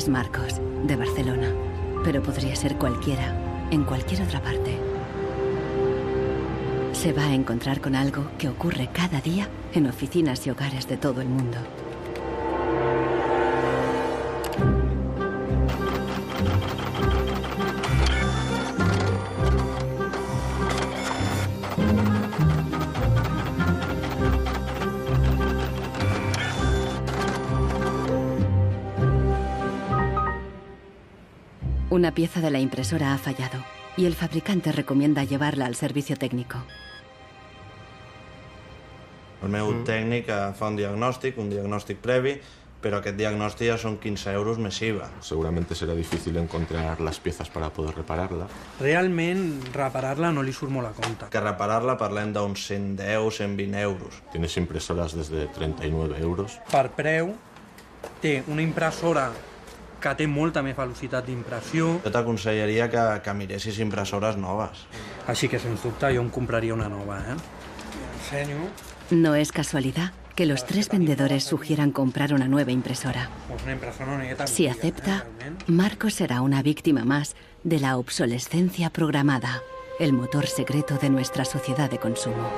Es Marcos, de Barcelona, pero podría ser cualquiera, en cualquier otra parte. Se va a encontrar con algo que ocurre cada día en oficinas y hogares de todo el mundo. Una pieza de la impresora ha fallado y el fabricante recomienda llevarla al servicio técnico. El meu tècnic fa un diagnòstic previ, pero aquest diagnòstic ja són 15 euros més IVA. Seguramente será difícil encontrar las piezas para poder repararla. Realment, reparar-la no li surt molt a compte. Que reparar-la parlem d'uns 110, 120 euros. Tienes impresoras desde 39 euros. Per preu, té una impressora que té molta més velocitat d'impressió. Jo t'aconsellaria que miressis impressores noves. Així que, sens dubte, jo em compraria una nova, Ensenyo. No es casualidad que los tres vendedores sugieran comprar una nueva impresora. Si acepta, Marcos será una víctima más de la obsolescencia programada, el motor secreto de nuestra sociedad de consumo.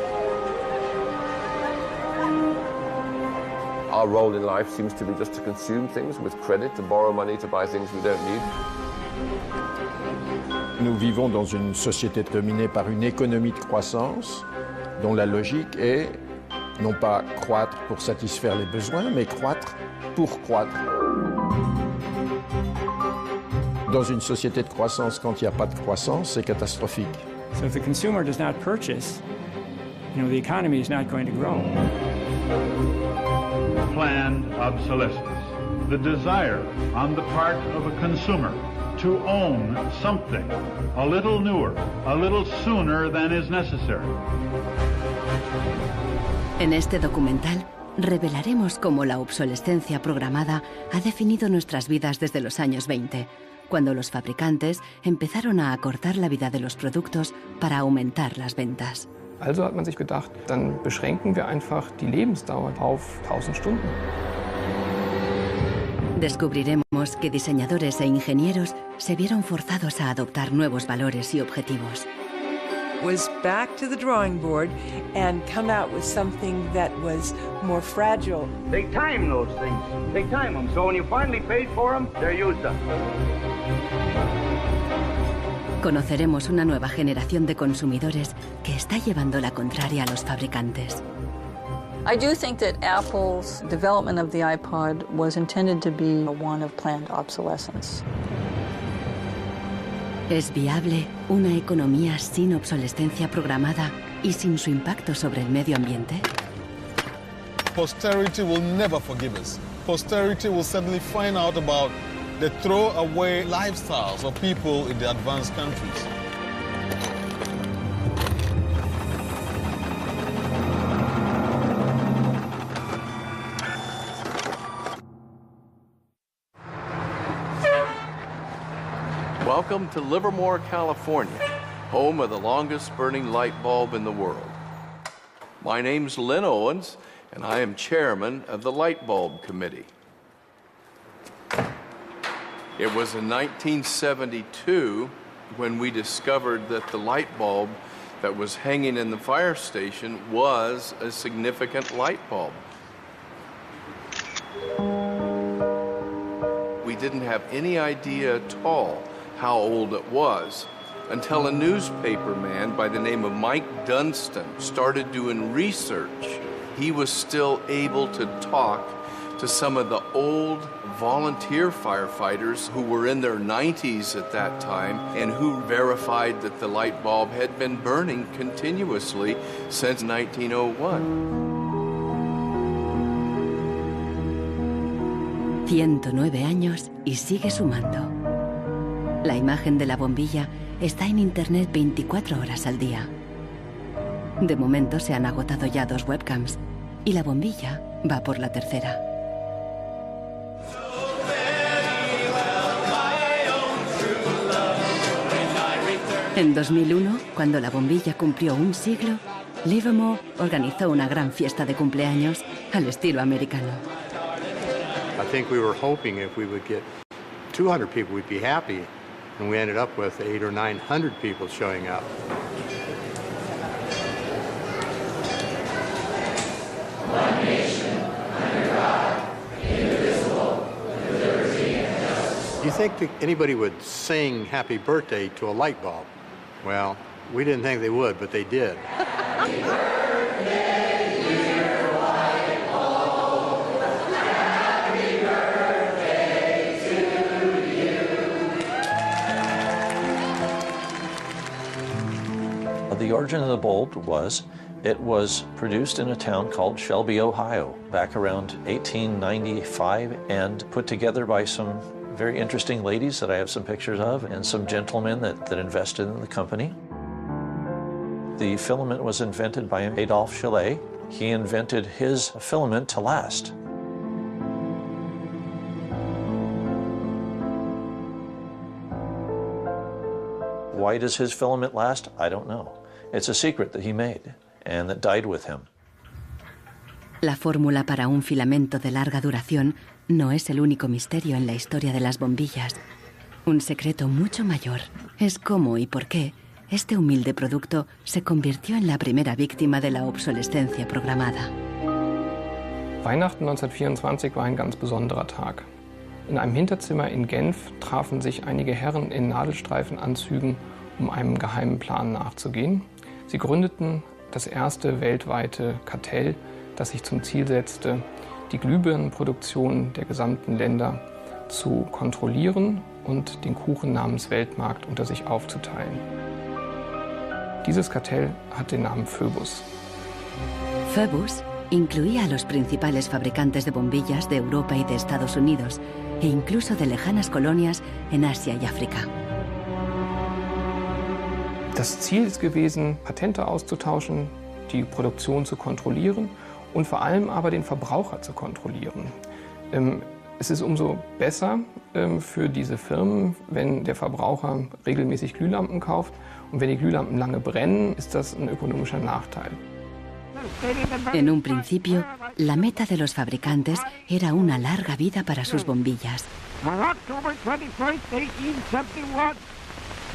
Our role in life seems to be just to consume things with credit, to borrow money to buy things we don't need. Nous vivons dans une société dominée par une économie de croissance dont la logique est non pas croître pour satisfaire les besoins, mais croître pour croître. Dans une société de croissance, quand il n'y a pas de croissance, c'est catastrophique. So if the consumer does not purchase, the economy is not going to grow. Planned obsolescence, the desire on the part of a consumer to own something a little newer, a little sooner than is necessary. En este documental revelaremos cómo la obsolescencia programada ha definido nuestras vidas desde los años 20, cuando los fabricantes empezaron a acortar la vida de los productos para aumentar las ventas. Also hat man sich gedacht, dann beschränken wir einfach die Lebensdauer auf 1000 Stunden. Descubriremos que diseñadores e ingenieros se vieron forzados a adoptar nuevos valores y objetivos. Was back to the drawing board and come out with something that was more fragile. Take time, those things. Take time them. So when you finally paid for them, they're used up. Conoceremos una nueva generación de consumidores que está llevando la contraria a los fabricantes. I do think that Apple's development of the iPod was intended to be one of planned obsolescence. ¿Es viable una economía sin obsolescencia programada y sin su impacto sobre el medio ambiente? Posterity will never forgive us. Posterity will suddenly find out about the throwaway lifestyles of people in the advanced countries. Welcome to Livermore, California, home of the longest burning light bulb in the world. My name's Lynn Owens, and I am chairman of the Light Bulb Committee. It was in 1972 when we discovered that the light bulb that was hanging in the fire station was a significant light bulb. We didn't have any idea at all how old it was until a newspaper man by the name of Mike Dunstan started doing research. He was still able to talk to some of the old volunteer firefighters who were in their 90s at that time and who verified that the light bulb had been burning continuously since 1901. 109 años y sigue sumando. La imagen de la bombilla está en Internet 24 horas al día. De momento se han agotado ya 2 webcams y la bombilla va por la tercera. En 2001, cuando la bombilla cumplió un siglo, Livermore organizó una gran fiesta de cumpleaños al estilo americano. I think we were hoping if we would get 200 people, we'd be happy. And we ended up with 800 or 900 people showing up. One nation, under God, indivisible, with liberty and justice. Do you think that anybody would sing happy birthday to a light bulb? Well, we didn't think they would, but they did. Happy birthday, dear light bulb. Happy birthday to you. The origin of the bulb was, it was produced in a town called Shelby, Ohio, back around 1895, and put together by some very interesting ladies that I have some pictures of, and some gentlemen that invested in the company. The filament was invented by Adolphe Chaillet. He invented his filament to last. Why does his filament last? I don't know. It's a secret that he made and that died with him. La fórmula para un filamento de larga duración no es el único misterio en la historia de las bombillas. Un secreto mucho mayor es cómo y por qué este humilde producto se convirtió en la primera víctima de la obsolescencia programada. Weihnachten 1924 war ein ganz besonderer Tag. In einem Hinterzimmer in Genf trafen sich einige Herren in Nadelstreifenanzügen, um einem geheimen Plan nachzugehen. Sie gründeten das erste weltweite Kartell, das sich zum Ziel setzte, die Glühbirnenproduktion der gesamten Länder zu kontrollieren und den Kuchen namens Weltmarkt unter sich aufzuteilen. Dieses Kartell hat den Namen Phoebus. Phoebus incluía a los principales fabricantes de bombillas de Europa y de Estados Unidos, e incluso de lejanas colonias en Asia y África. Das Ziel ist gewesen, Patente auszutauschen, die Produktion zu kontrollieren und vor allem aber den Verbraucher zu kontrollieren. Es ist umso besser für diese Firmen, wenn der Verbraucher regelmäßig Glühlampen kauft, und wenn die Glühlampen lange brennen, ist das ein ökonomischer Nachteil. En un principio, la meta de los fabricantes era una larga vida para sus bombillas. On October 21st, 1871,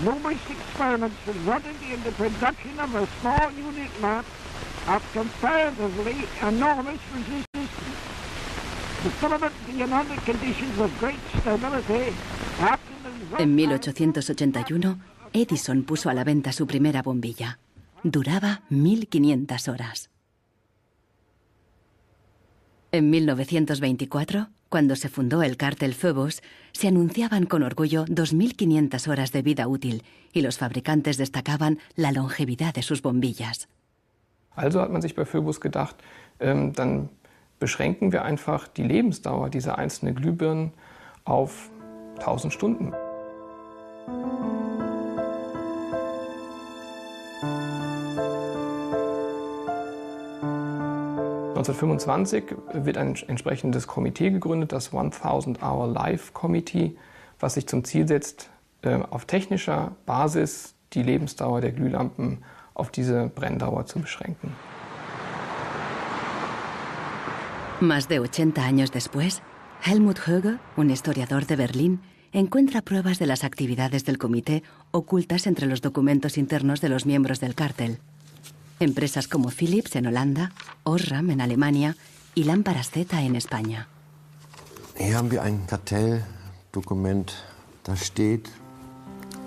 numerous experiments resulted in the production of a small unit lamp of comparatively enormous resistance. The filament being under conditions of great stability. En 1881, Edison puso a la venta su primera bombilla. Duraba 1500 horas. En 1924, cuando se fundó el cártel Phoebus, se anunciaban con orgullo 2500 horas de vida útil y los fabricantes destacaban la longevidad de sus bombillas. Also hat man sich bei Phoebus gedacht, dann beschränken wir einfach die Lebensdauer dieser einzelnen Glühbirnen auf 1000 Stunden. (1925) wird ein entsprechendes Komitee gegründet, das 1000-Hour Life Committee, was sich zum Ziel setzt, auf technischer Basis die Lebensdauer der Glühlampen auf diese Brenndauer zu beschränken. Más de 80 años después, Helmut Höge, un historiador de Berlín, encuentra pruebas de las actividades del comité ocultas entre los documentos internos de los miembros del cártel. Empresas como Philips en Holanda, Osram en Alemania y Lámparas Z en España. Hier haben wir ein Kartelldokument, da steht: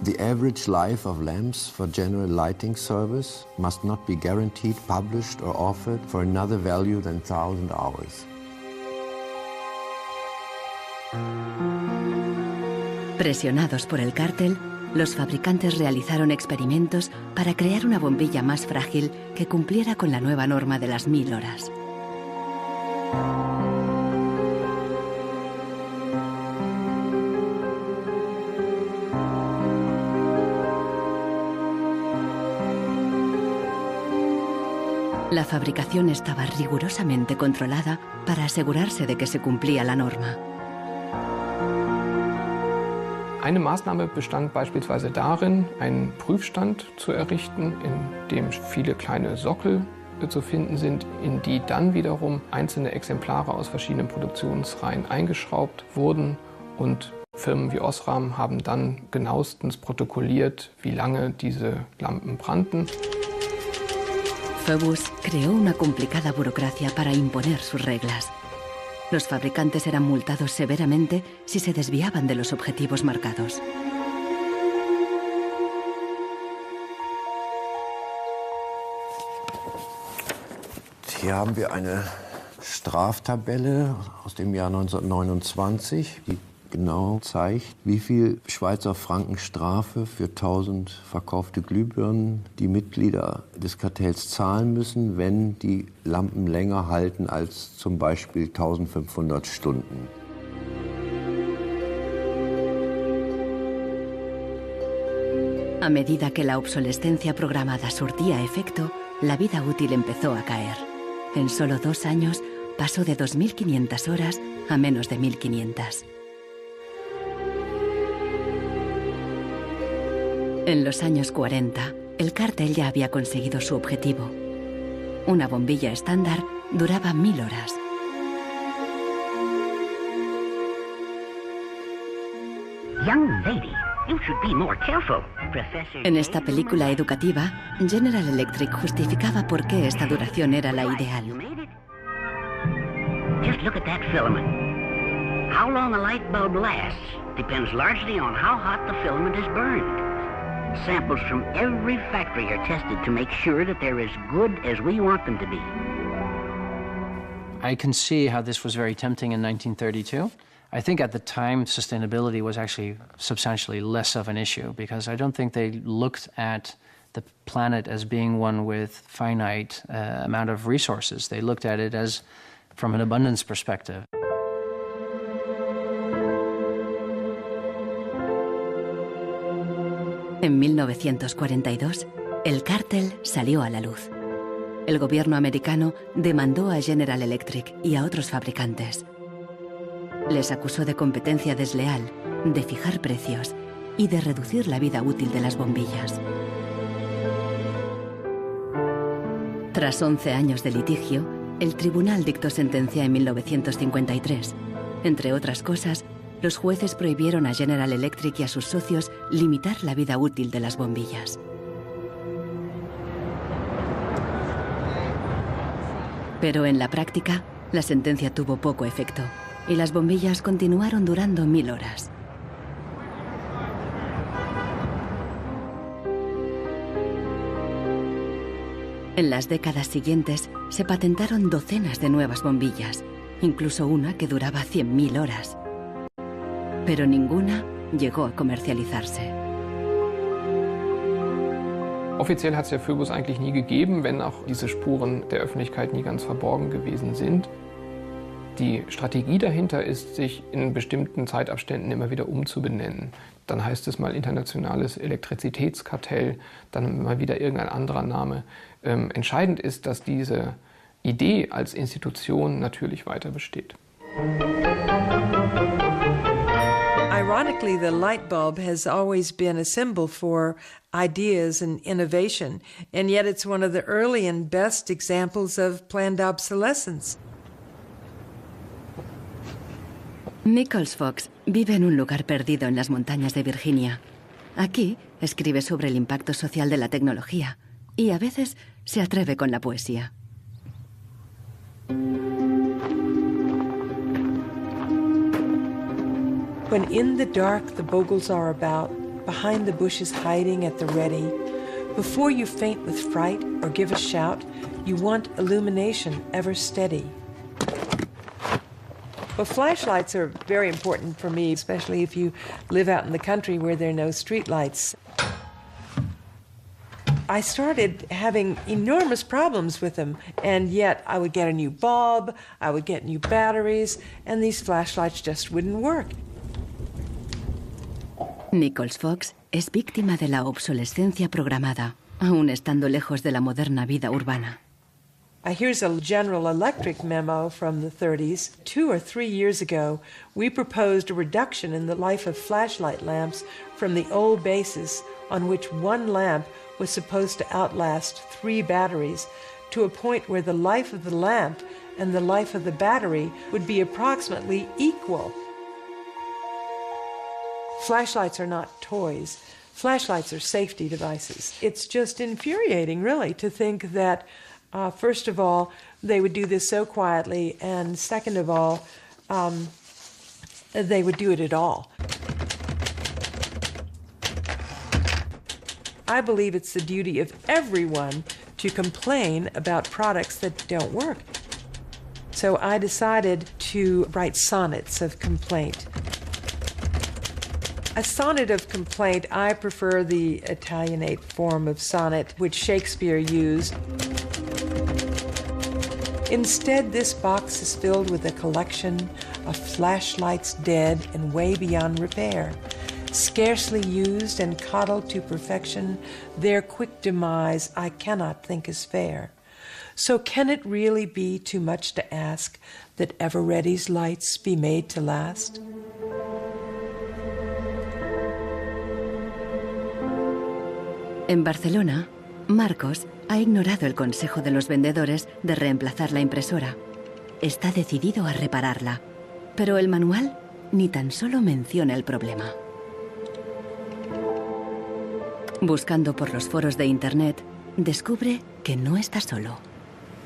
The average life of lamps for general lighting service must not be guaranteed, published or offered for another value than 1000 hours. Presionados por el cártel, los fabricantes realizaron experimentos para crear una bombilla más frágil que cumpliera con la nueva norma de las 1000 horas. La fabricación estaba rigurosamente controlada para asegurarse de que se cumplía la norma. Eine Maßnahme bestand beispielsweise darin, einen Prüfstand zu errichten, in dem viele kleine Sockel zu finden sind, in die dann wiederum einzelne Exemplare aus verschiedenen Produktionsreihen eingeschraubt wurden und Firmen wie Osram haben dann genauestens protokolliert, wie lange diese Lampen brannten. Phoebus creó una complicada burocracia para imponer sus reglas. Los fabricantes eran multados severamente si se desviaban de los objetivos marcados. Hier haben wir eine Straftabelle aus dem Jahr 1929, die genau zeigt, wie viel Schweizer Franken Strafe für 1000 verkaufte Glühbirnen die Mitglieder des Kartells zahlen müssen, wenn die Lampen länger halten als zum Beispiel 1500 Stunden. A medida que la obsolescencia programada surtía efecto, la vida útil empezó a caer. En solo 2 años pasó de 2.500 horas a menos de 1.500. En los años 40, el cártel ya había conseguido su objetivo. Una bombilla estándar duraba 1000 horas. Young lady, you should be more careful. En esta película educativa, General Electric justificaba por qué esta duración era la ideal. Just look at that filament. How long a light bulb lasts depends largely on how hot the filament is burned. Samples from every factory are tested to make sure that they're as good as we want them to be. I can see how this was very tempting in 1932. I think at the time sustainability was actually substantially less of an issue because I don't think they looked at the planet as being one with finite amount of resources. They looked at it as from an abundance perspective. En 1942, el cártel salió a la luz. El gobierno americano demandó a General Electric y a otros fabricantes. Les acusó de competencia desleal, de fijar precios y de reducir la vida útil de las bombillas. Tras 11 años de litigio, el tribunal dictó sentencia en 1953. Entre otras cosas, los jueces prohibieron a General Electric y a sus socios limitar la vida útil de las bombillas. Pero en la práctica, la sentencia tuvo poco efecto y las bombillas continuaron durando 1000 horas. En las décadas siguientes se patentaron docenas de nuevas bombillas, incluso una que duraba 100.000 horas. Pero ninguna llegó a comercializarse. Offiziell hat es ja Phoebus eigentlich nie gegeben, wenn auch diese Spuren der Öffentlichkeit nie ganz verborgen gewesen sind. Die Strategie dahinter ist, sich in bestimmten Zeitabständen immer wieder umzubenennen. Dann heißt es mal internationales Elektrizitätskartell, dann mal wieder irgendein anderer Name. Entscheidend ist, dass diese Idee als Institution natürlich weiter besteht. Ironically, the light bulb has always been a symbol for ideas and innovation, and yet it's one of the early and best examples of planned obsolescence. Nichols Fox vive en un lugar perdido en las montañas de Virginia. Aquí escribe sobre el impacto social de la tecnología y a veces se atreve con la poesía. When in the dark the bogles are about, behind the bushes hiding at the ready, before you faint with fright or give a shout, you want illumination ever steady. Well, flashlights are very important for me, especially if you live out in the country where there are no street lights. I started having enormous problems with them, and yet I would get a new bulb, I would get new batteries, and these flashlights just wouldn't work. Nichols Fox es víctima de la obsolescencia programada, aún estando lejos de la moderna vida urbana. Here's a General Electric memo from the 30s. 2 or 3 years ago, we proposed a reduction in the life of flashlight lamps from the old basis on which one lamp was supposed to outlast 3 batteries to a point where the life of the lamp and the life of the battery would be approximately equal. Flashlights are not toys. Flashlights are safety devices. It's just infuriating, really, to think that, first of all, they would do this so quietly, and second of all, they would do it at all. I believe it's the duty of everyone to complain about products that don't work. So I decided to write sonnets of complaint. A sonnet of complaint, I prefer the Italianate form of sonnet which Shakespeare used. Instead, this box is filled with a collection of flashlights dead and way beyond repair. Scarcely used and coddled to perfection, their quick demise I cannot think is fair. So can it really be too much to ask that Ever-Ready's lights be made to last? En Barcelona, Marcos ha ignorado el consejo de los vendedores de reemplazar la impresora. Está decidido a repararla, pero el manual ni tan solo menciona el problema. Buscando por los foros de internet, descubre que no está solo.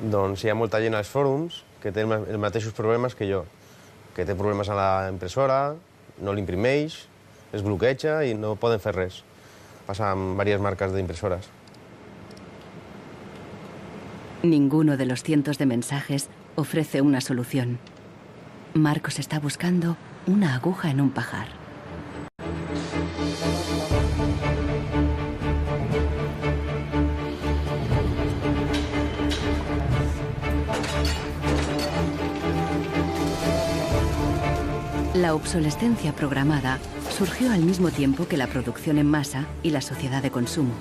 Doncs hi ha molta gent als fòrums que té els mateixos problemes que jo, que té problemes a la impressora, no l'imprimeix, es bloqueja i no poden fer res. Pasa en varias marcas de impresoras. Ninguno de los cientos de mensajes ofrece una solución. Marcos está buscando una aguja en un pajar. La obsolescencia programada surgió al mismo tiempo que la producción en masa y la sociedad de consumo.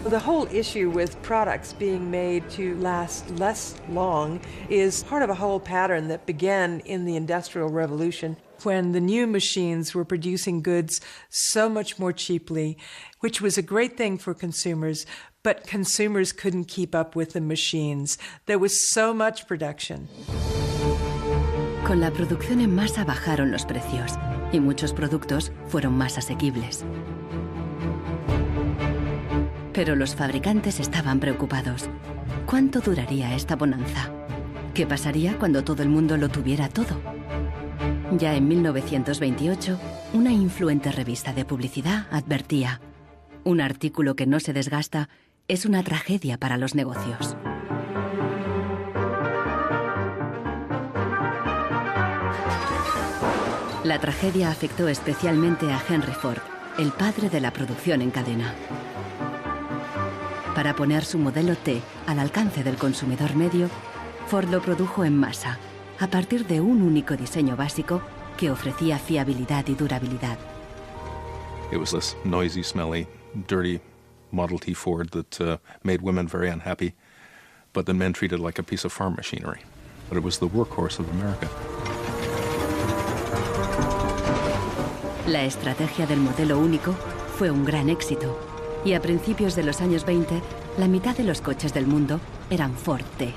The whole issue with products being made to last less long is part of a whole pattern that began in the Industrial Revolution, when the new machines were producing goods so much more cheaply, which was a great thing for consumers, but consumers couldn't keep up with the machines. There was so much production. Con la producción en masa bajaron los precios y muchos productos fueron más asequibles. Pero los fabricantes estaban preocupados. ¿Cuánto duraría esta bonanza? ¿Qué pasaría cuando todo el mundo lo tuviera todo? Ya en 1928, una influente revista de publicidad advertía: un artículo que no se desgasta es una tragedia para los negocios. La tragedia afectó especialmente a Henry Ford, el padre de la producción en cadena. Para poner su modelo T al alcance del consumidor medio, Ford lo produjo en masa, a partir de un único diseño básico que ofrecía fiabilidad y durabilidad. It was this noisy, smelly, dirty Model T Ford that made women very unhappy, but the men treated like a piece of farm machinery. But it was the workhorse of America. La estrategia del modelo único fue un gran éxito, y a principios de los años 20, la mitad de los coches del mundo eran Ford T.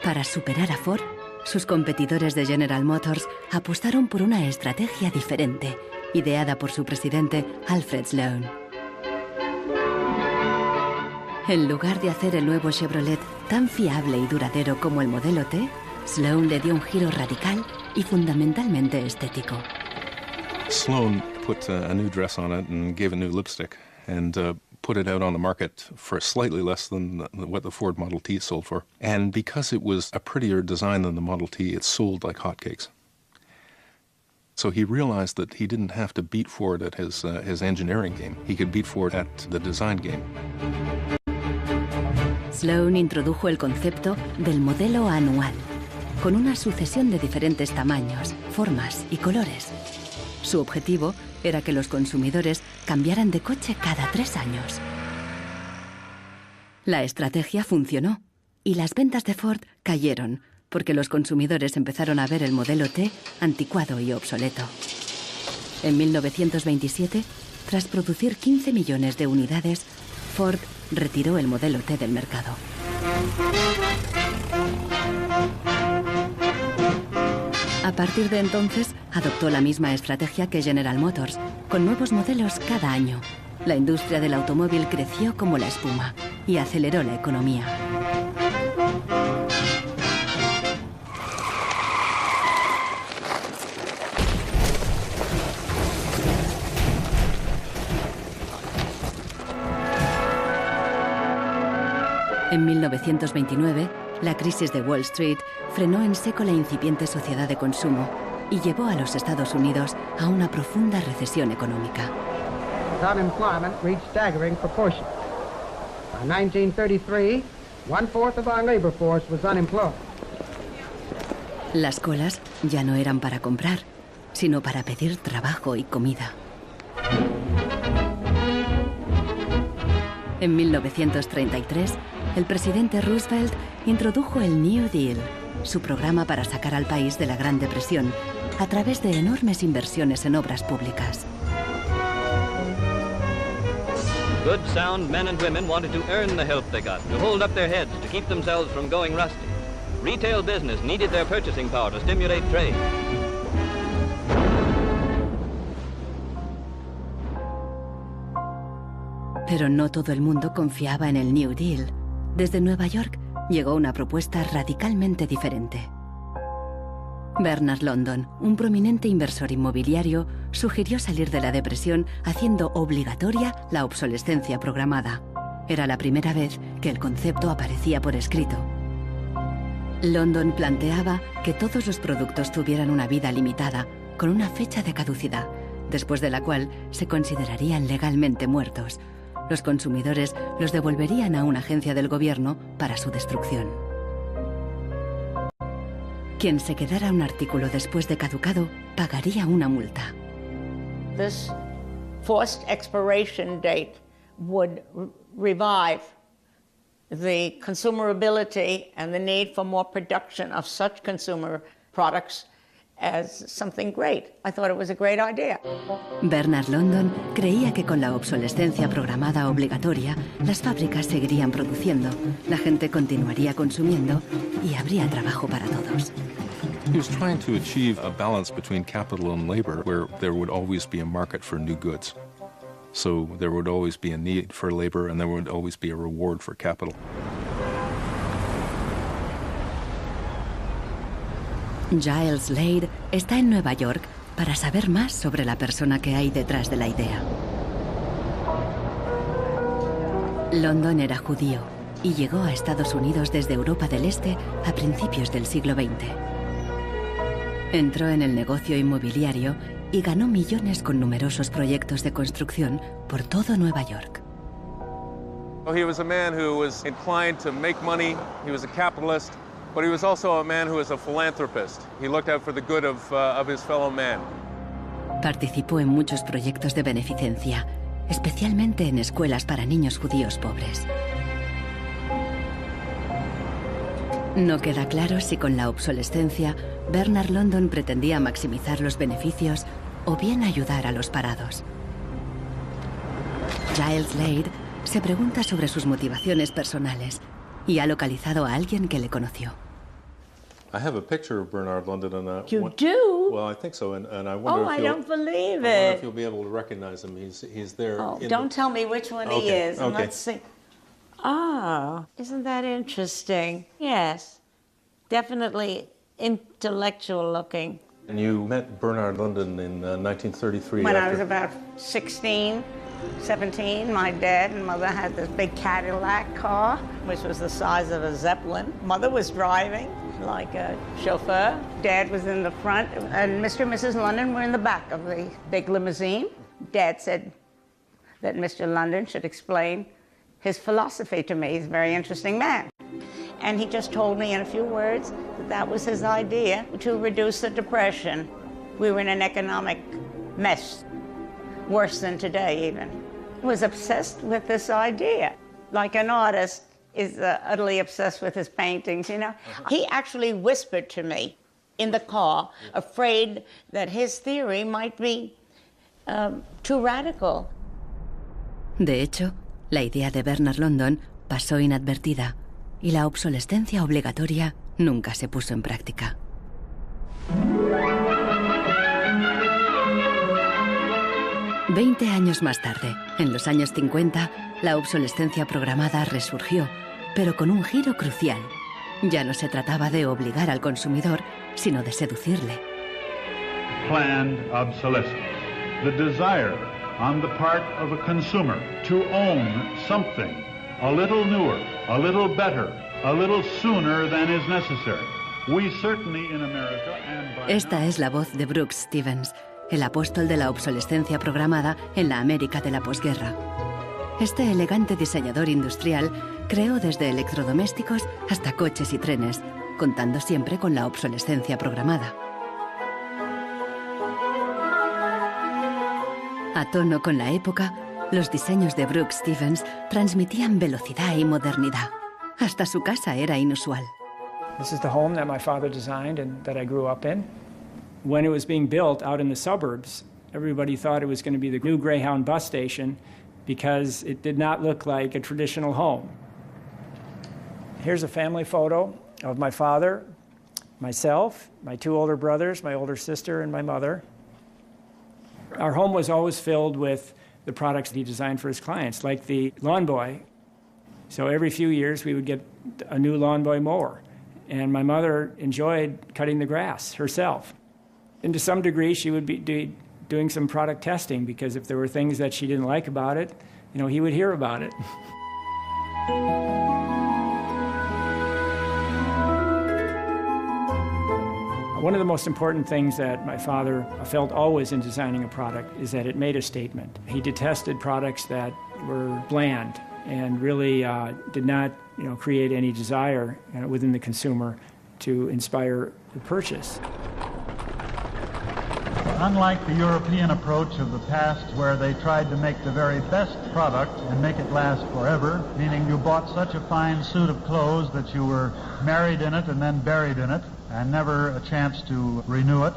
Para superar a Ford, sus competidores de General Motors apostaron por una estrategia diferente, ideada por su presidente Alfred Sloan. En lugar de hacer el nuevo Chevrolet tan fiable y duradero como el modelo T, Sloan le dio un giro radical y fundamentalmente estético. Sloan put a new dress on it and gave a new lipstick and put it out on the market for slightly less than what the Ford Model T sold for. And because it was a prettier design than the Model T, it sold like hotcakes. So he realized that he didn't have to beat Ford at his engineering game. He could beat Ford at the design game. Sloan introdujo el concepto del modelo anual, con una sucesión de diferentes tamaños, formas y colores. Su objetivo era que los consumidores cambiaran de coche cada 3 años. La estrategia funcionó y las ventas de Ford cayeron porque los consumidores empezaron a ver el modelo T anticuado y obsoleto. En 1927, tras producir 15 millones de unidades, Ford retiró el modelo T del mercado. A A partir de entonces, adoptó la misma estrategia que General Motors, con nuevos modelos cada año. La industria del automóvil creció como la espuma y aceleró la economía. En 1929, la crisis de Wall Street frenó en seco la incipiente sociedad de consumo y llevó a los Estados Unidos a una profunda recesión económica. Unemployment reached staggering proportions. By 1933, 1/4 of our labor force was unemployed. Las colas ya no eran para comprar, sino para pedir trabajo y comida. En 1933, el presidente Roosevelt introdujo el New Deal, su programa para sacar al país de la Gran Depresión, a través de enormes inversiones en obras públicas. Good, sound men and women wanted to earn the help they got, to hold up their heads, to keep themselves from going rusty. Retail business needed their purchasing power to stimulate trade. Pero no todo el mundo confiaba en el New Deal. Desde Nueva York llegó una propuesta radicalmente diferente. Bernard London, un prominente inversor inmobiliario, sugirió salir de la depresión haciendo obligatoria la obsolescencia programada. Era la primera vez que el concepto aparecía por escrito. London planteaba que todos los productos tuvieran una vida limitada, con una fecha de caducidad, después de la cual se considerarían legalmente muertos. Los consumidores los devolverían a una agencia del gobierno para su destrucción. Quien se quedara un artículo después de caducado pagaría una multa. This forced expiration date would revive the consumerability and the need for more production of such consumer products as something great. I thought it was a great idea. Bernard London creía que con la obsolescencia programada obligatoria, las fábricas seguirían produciendo, la gente continuaría consumiendo y habría trabajo para todos. He was trying to achieve a balance between capital and labor where there would always be a market for new goods. So there would always be a need for labor and there would always be a reward for capital. Giles Slade está en Nueva York para saber más sobre la persona que hay detrás de la idea. London era judío y llegó a Estados Unidos desde Europa del Este a principios del siglo XX. Entró en el negocio inmobiliario y ganó millones con numerosos proyectos de construcción por todo Nueva York. He was a man who was inclined to make money. He was a capitalist. But he was also a man who was a philanthropist. He looked out for the good of his fellow man. Participó en muchos proyectos de beneficencia, especialmente en escuelas para niños judíos pobres. No queda claro si con la obsolescencia Bernard London pretendía maximizar los beneficios o bien ayudar a los parados. Giles Slade se pregunta sobre sus motivaciones personales y ha localizado a alguien que le conoció. I have a picture of Bernard London and You do? Well, I think so, and I wonder Oh, if I you'll, don't believe I wonder if it. you'll be able to recognize him. He's there. Oh, in don't tell me which one he Okay, is. And okay. let's see. Ah, isn't that interesting? Yes, definitely intellectual looking. And you met Bernard London in 1933. When I after- was about 16, 17, my dad and mother had this big Cadillac car, which was the size of a Zeppelin. Mother was driving like a chauffeur. Dad was in the front, and Mr. and Mrs. London were in the back of the big limousine. Dad said that Mr. London should explain his philosophy to me. He's a very interesting man. And he just told me in a few words that that was his idea to reduce the Depression. We were in an economic mess, worse than today even. He was obsessed with this idea. Like an artist is utterly obsessed with his paintings, you know. He actually whispered to me in the car, afraid that his theory might be too radical. De hecho, la idea de Bernard London pasó inadvertida y la obsolescencia obligatoria nunca se puso en práctica. 20 años más tarde, en los años 50, la obsolescencia programada resurgió, pero con un giro crucial. Ya no se trataba de obligar al consumidor, sino de seducirle. Planned obsolescence. The desire on the part of a consumer to own something a little newer, a little better, a little sooner than is necessary. We certainly in America and by Esta es la voz de Brooks Stevens, el apóstol de la obsolescencia programada en la América de la posguerra. Este elegante diseñador industrial creó desde electrodomésticos hasta coches y trenes, contando siempre con la obsolescencia programada. A tono con la época, los diseños de Brooks Stevens transmitían velocidad y modernidad. Hasta su casa era inusual. This is the home that my father designed and that I grew up in. When it was being built out in the suburbs, everybody thought it was going to be the new Greyhound bus station because it did not look like a traditional home. Here's a family photo of my father, myself, my two older brothers, my older sister, and my mother. Our home was always filled with the products he designed for his clients, like the lawn boy. So every few years we would get a new lawn boy mower. And my mother enjoyed cutting the grass herself. And to some degree, she would be doing some product testing, because if there were things that she didn't like about it, you know, he would hear about it. One of the most important things that my father felt always in designing a product is that it made a statement. He detested products that were bland and really did not, create any desire within the consumer to inspire the purchase. Unlike the European approach of the past, where they tried to make the very best product and make it last forever, meaning you bought such a fine suit of clothes that you were married in it and then buried in it, and never a chance to renew it,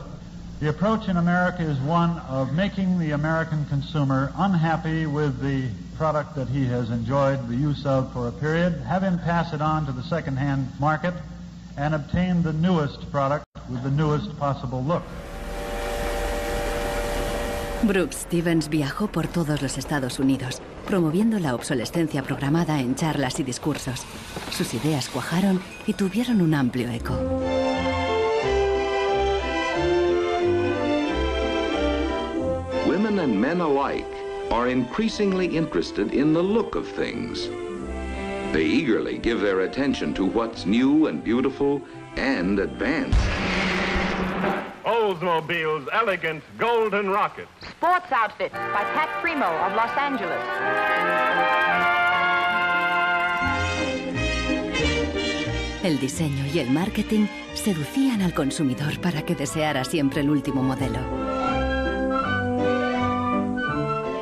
the approach in America is one of making the American consumer unhappy with the product that he has enjoyed the use of for a period, have him pass it on to the second-hand market, and obtain the newest product with the newest possible look. Brooks Stevens viajó por todos los Estados Unidos, promoviendo la obsolescencia programada en charlas y discursos. Sus ideas cuajaron y tuvieron un amplio eco. Women and men alike are increasingly interested in the look of things. They eagerly give their attention to what's new and beautiful and advanced. Oldsmobile's elegant golden rocket. Sports outfit by Pat Primo of Los Angeles. El diseño y el marketing seducían al consumidor para que deseara siempre el último modelo.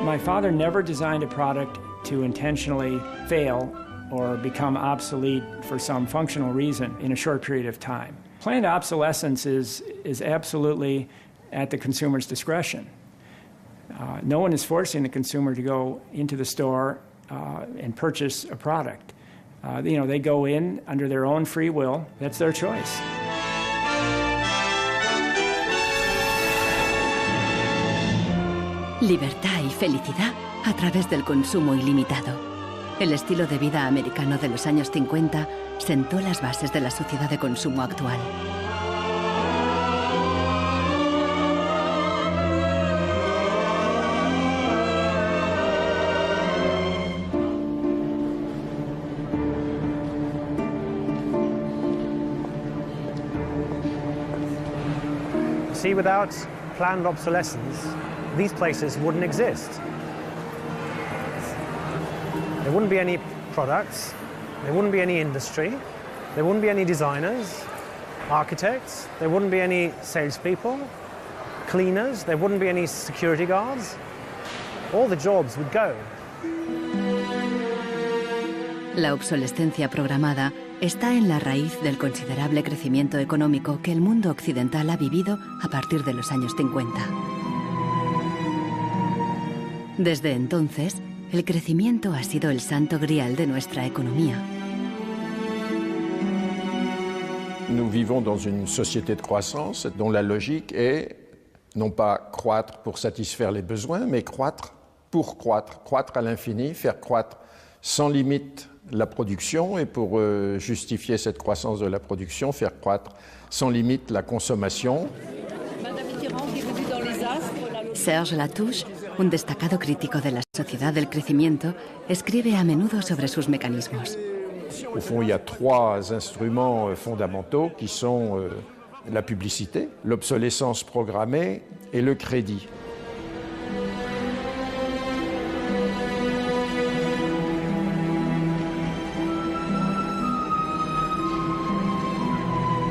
My father never designed a product to intentionally fail or become obsolete for some functional reason in a short period of time. Planned obsolescence is absolutely at the consumer's discretion. No one is forcing the consumer to go into the store and purchase a product. They go in under their own free will. That's their choice. Libertad y felicidad a través del consumo ilimitado. El estilo de vida americano de los años 50 sentó las bases de la sociedad de consumo actual. See, without planned obsolescence, these places wouldn't exist. There wouldn't be any products, there wouldn't be any industry, there wouldn't be any designers, architects, there wouldn't be any salespeople, cleaners, there wouldn't be any security guards. All the jobs would go. La obsolescencia programada está en la raíz del considerable crecimiento económico que el mundo occidental ha vivido a partir de los años 50. Desde entonces, el crecimiento ha sido el santo grial de nuestra economía. Nous vivons dans une société de croissance dont la logique est Non pas croître pour satisfaire les besoins, mais croître pour croître, croître à l'infini, faire croître sans limite la production et pour justifier cette croissance de la production, faire croître sans limite la consommation. Serge Latouche, un destacado crítico de la sociedad del crecimiento, escribe a menudo sobre sus mecanismos. Au fond, il y a trois instruments fondamentaux qui sont la publicité, l'obsolescence programmée et le crédit.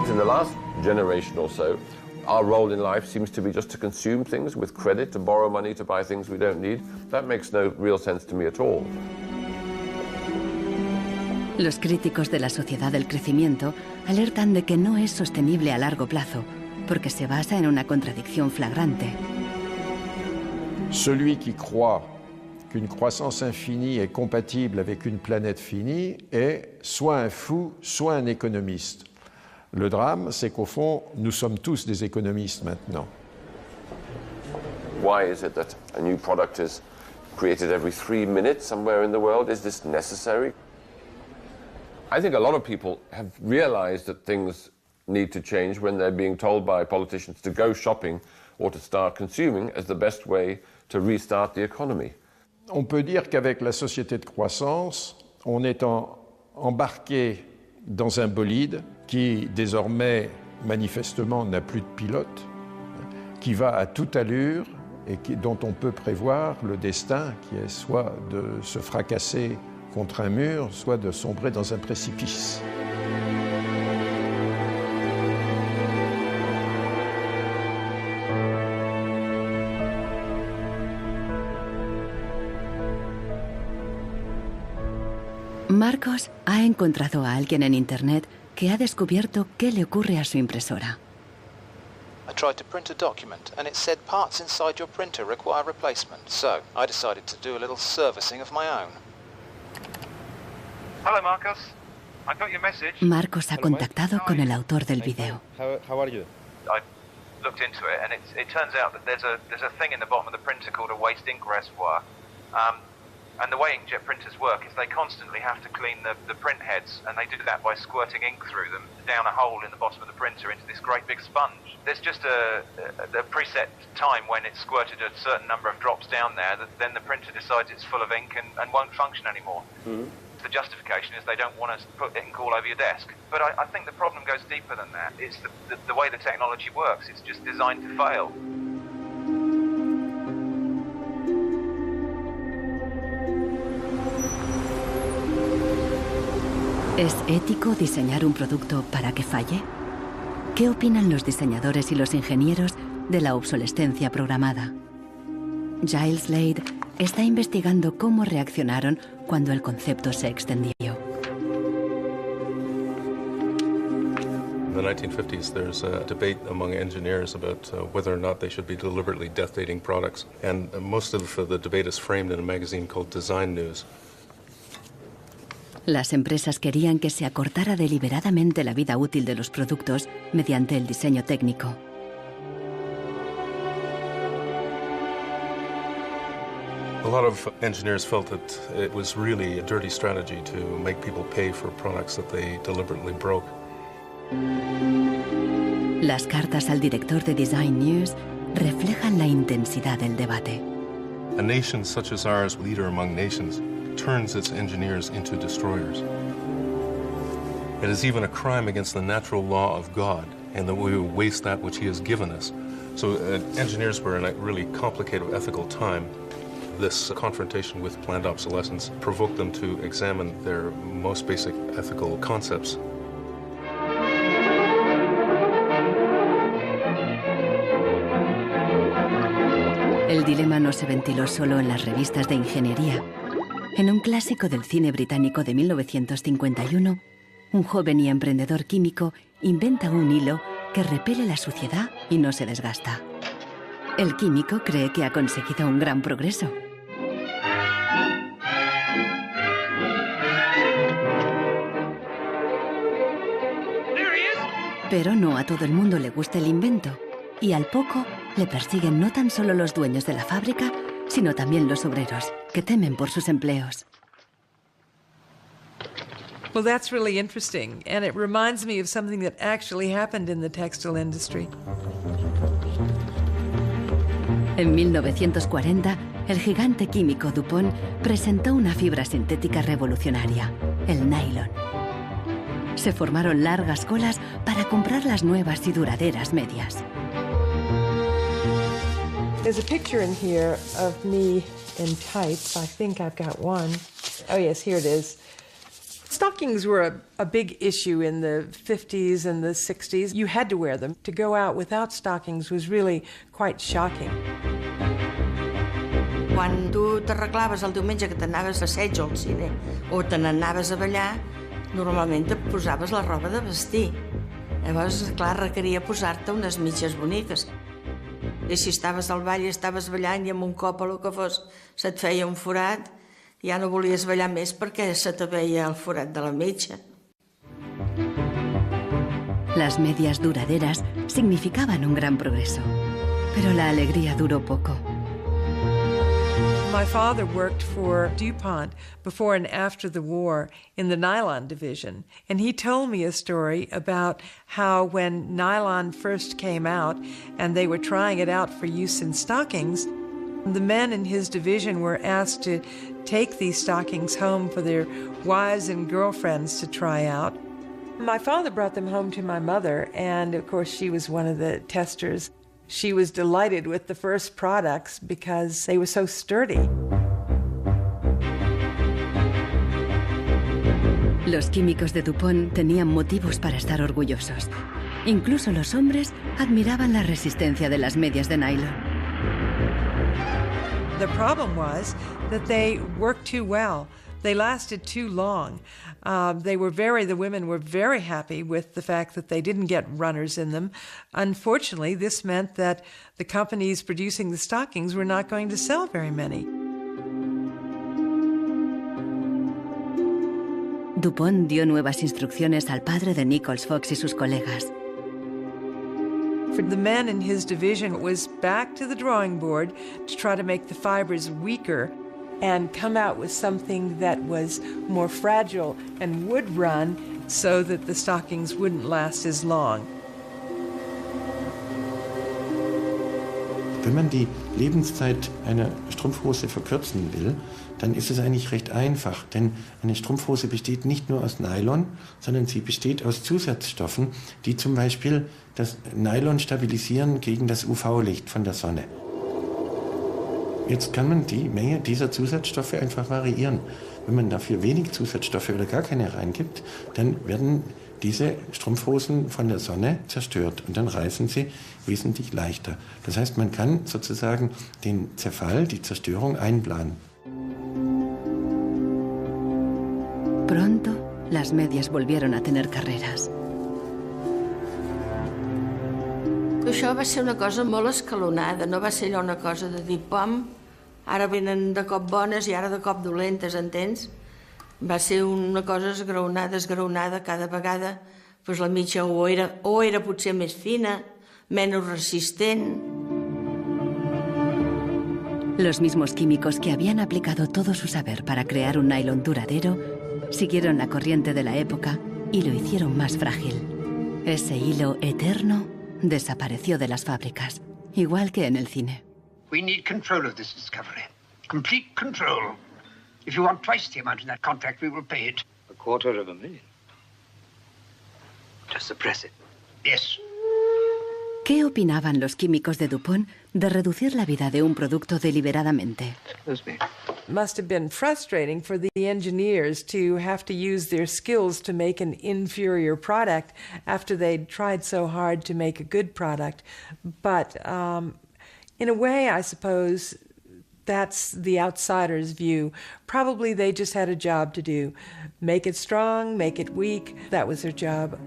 In the last generation or so, our role in life seems to be just to consume things with credit, to borrow money to buy things we don't need. That makes no real sense to me at all. Los críticos de la sociedad del crecimiento alertan de que no es sostenible a largo plazo, porque se basa en una contradicción flagrante. Celui qui croit qu'une croissance infinie est compatible avec une planète finie est soit un fou, soit un économiste. Le drame, c'est qu'au fond, nous sommes tous des économistes maintenant. Why is it that a new product is created every 3 minutes somewhere in the world? Is this necessary? I think a lot of people have realized that things need to change when they're being told by politicians to go shopping or to start consuming as the best way to restart the economy. On peut dire qu'avec la société de croissance, on est embarqué dans un bolide qui désormais manifestement n'a plus de pilote, qui va à toute allure et dont on peut prévoir le destin qui est soit de se fracasser contre un mur, soit de sombrer dans un précipice. Marcos ha encontrado a alguien en Internet que ha descubierto qué le ocurre a su impresora. I tried to print a document and it said parts inside your printer require replacement, so I decided to do a little servicing of my own. Hello, Marcos. I got your message. Marcos ha contactado con el autor del video. How are you? I looked into it and it turns out that there's a thing in the bottom of the printer called a waste ink reservoir. And the way inkjet printers work is they constantly have to clean the print heads, and they do that by squirting ink through them down a hole in the bottom of the printer into this great big sponge. There's just a preset time when it's squirted a certain number of drops down there that then the printer decides it's full of ink and won't function anymore. Mm-hmm. The justification is they don't want to put ink all over your desk. But I think the problem goes deeper than that. It's the way the technology works. It's just designed to fail. ¿Es ético diseñar un producto para que falle? ¿Qué opinan los diseñadores y los ingenieros de la obsolescencia programada? Giles Slade está investigando cómo reaccionaron cuando el concepto se extendió. In the 1950s, there's a debate among engineers about whether or not they should be deliberately death dating products. And most of the debate is framed in a magazine called Design News. Las empresas querían que se acortara deliberadamente la vida útil de los productos mediante el diseño técnico. A lot of engineers felt that it was really a dirty strategy to make people pay for products that they deliberately broke. Las cartas al director de Design News reflejan la intensidad del debate. A nation such as ours, leader among nations, turns its engineers into destroyers. It is even a crime against the natural law of God, and that we waste that which He has given us. So engineers were in a really complicated ethical time. This confrontation with planned obsolescence provoked them to examine their most basic ethical concepts. El dilema no se ventiló solo en las revistas de ingeniería. En un clásico del cine británico de 1951, un joven y emprendedor químico inventa un hilo que repele la suciedad y no se desgasta. El químico cree que ha conseguido un gran progreso. Pero no a todo el mundo le gusta el invento, y al poco le persiguen no tan solo los dueños de la fábrica, sino también los obreros, que temen por sus empleos. Well, that's really interesting, and it reminds me of something that actually happened in the textile industry. En 1940, el gigante químico DuPont presentó una fibra sintética revolucionaria, el nylon. Se formaron largas colas para comprar las nuevas y duraderas medias. There's a picture in here of me in tights. I think I've got one. Oh yes, here it is. Stockings were a big issue in the 50s and the 60s. You had to wear them. To go out without stockings was really quite shocking. Quan tu t'arreglaves el diumenge que t'anaves a assaig o al cine o te n'anaves a ballar, normalment et posaves la roba de vestir. Llavors, clar, requeria posar-te unes mitges boniques. I si estaves al ball i estaves ballant i amb un cop o el que fos se't feia un forat, ja no volies ballar més perquè se te veia el forat de la mitja. Las medias duraderas significaban un gran progreso, pero la alegría duró poco. My father worked for DuPont before and after the war in the nylon division, and he told me a story about how when nylon first came out and they were trying it out for use in stockings, the men in his division were asked to take these stockings home for their wives and girlfriends to try out. My father brought them home to my mother, and of course she was one of the testers. She was delighted with the first products because they were so sturdy. Los químicos de DuPont tenían motivos para estar orgullosos. Incluso los hombres admiraban la resistencia de las medias de nylon. The problem was that they worked too well. They lasted too long. The women were very happy with the fact that they didn't get runners in them. Unfortunately, this meant that the companies producing the stockings were not going to sell very many. DuPont dio nuevas instrucciones al padre de Nichols Fox y sus colegas. For the men in his division, it was back to the drawing board to try to make the fibers weaker and come out with something that was more fragile and would run so that the stockings wouldn't last as long. Wenn man die Lebenszeit einer Strumpfhose verkürzen will, dann ist es eigentlich recht einfach, denn eine Strumpfhose besteht nicht nur aus Nylon, sondern sie besteht aus Zusatzstoffen, die zum Beispiel das Nylon stabilisieren gegen das UV-Licht von der Sonne. Jetzt kann man die Menge dieser Zusatzstoffe einfach variieren. Wenn man dafür wenig Zusatzstoffe oder gar keine reingibt, dann werden diese Strumpfhosen von der Sonne zerstört und dann reißen sie wesentlich leichter. Das heißt, man kann sozusagen den Zerfall, die Zerstörung einplanen. Pronto, las medias volvieron a tener carreras. Això va ser una cosa molt escalonada, no va ser allò una cosa de dir, pom, ara venen de cop bones i ara de cop dolentes, entens? Va ser una cosa esgraonada cada vegada, doncs la mitja o era potser més fina, menos resistent. Los mismos químicos que habían aplicado todo su saber para crear un nylon duradero siguieron la corriente de la época y lo hicieron más frágil. Ese hilo eterno desapareció de las fábricas, igual que en el cine. We need control of this discovery. Complete control. If you want twice the amount in that contract, we will pay it. $250,000. Just suppress it. Yes. ¿Qué opinaban los químicos de DuPont de reducir la vida de un producto deliberadamente? Must have been frustrating for the engineers to have to use their skills to make an inferior product after they'd tried so hard to make a good product. But in a way, I suppose that's the outsider's view. Probably they just had a job to do. Make it strong, make it weak. That was their job.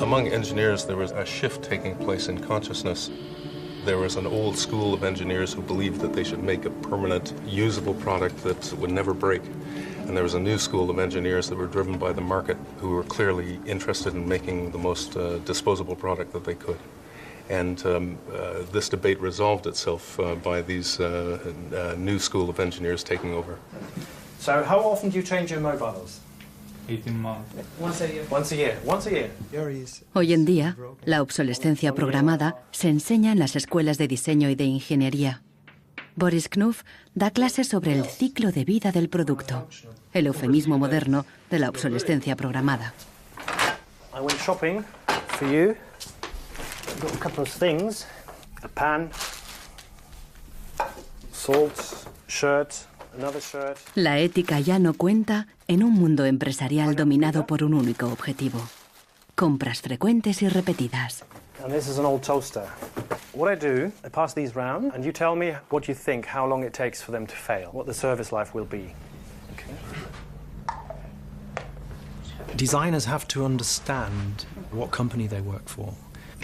Among engineers, there was a shift taking place in consciousness. There was an old school of engineers who believed that they should make a permanent, usable product that would never break. And there was a new school of engineers that were driven by the market who were clearly interested in making the most disposable product that they could. And this debate resolved itself by these new school of engineers taking over. So how often do you change your mobiles? 18 months. Once a year. Once a year. Once a year. Hoy en día, la obsolescencia programada se enseña en las escuelas de diseño y de ingeniería. Boris Knuff da clases sobre el ciclo de vida del producto, el eufemismo moderno de la obsolescencia programada. I went shopping for you. I've got a couple of things. A pan, salt, shirt, another shirt. La ética ya no cuenta en un mundo empresarial dominado por un único objetivo: compras frecuentes y repetidas. And this is an old toaster. What I do, I pass these round, and you tell me what you think, how long it takes for them to fail, what the service life will be. Okay. Designers have to understand what company they work for.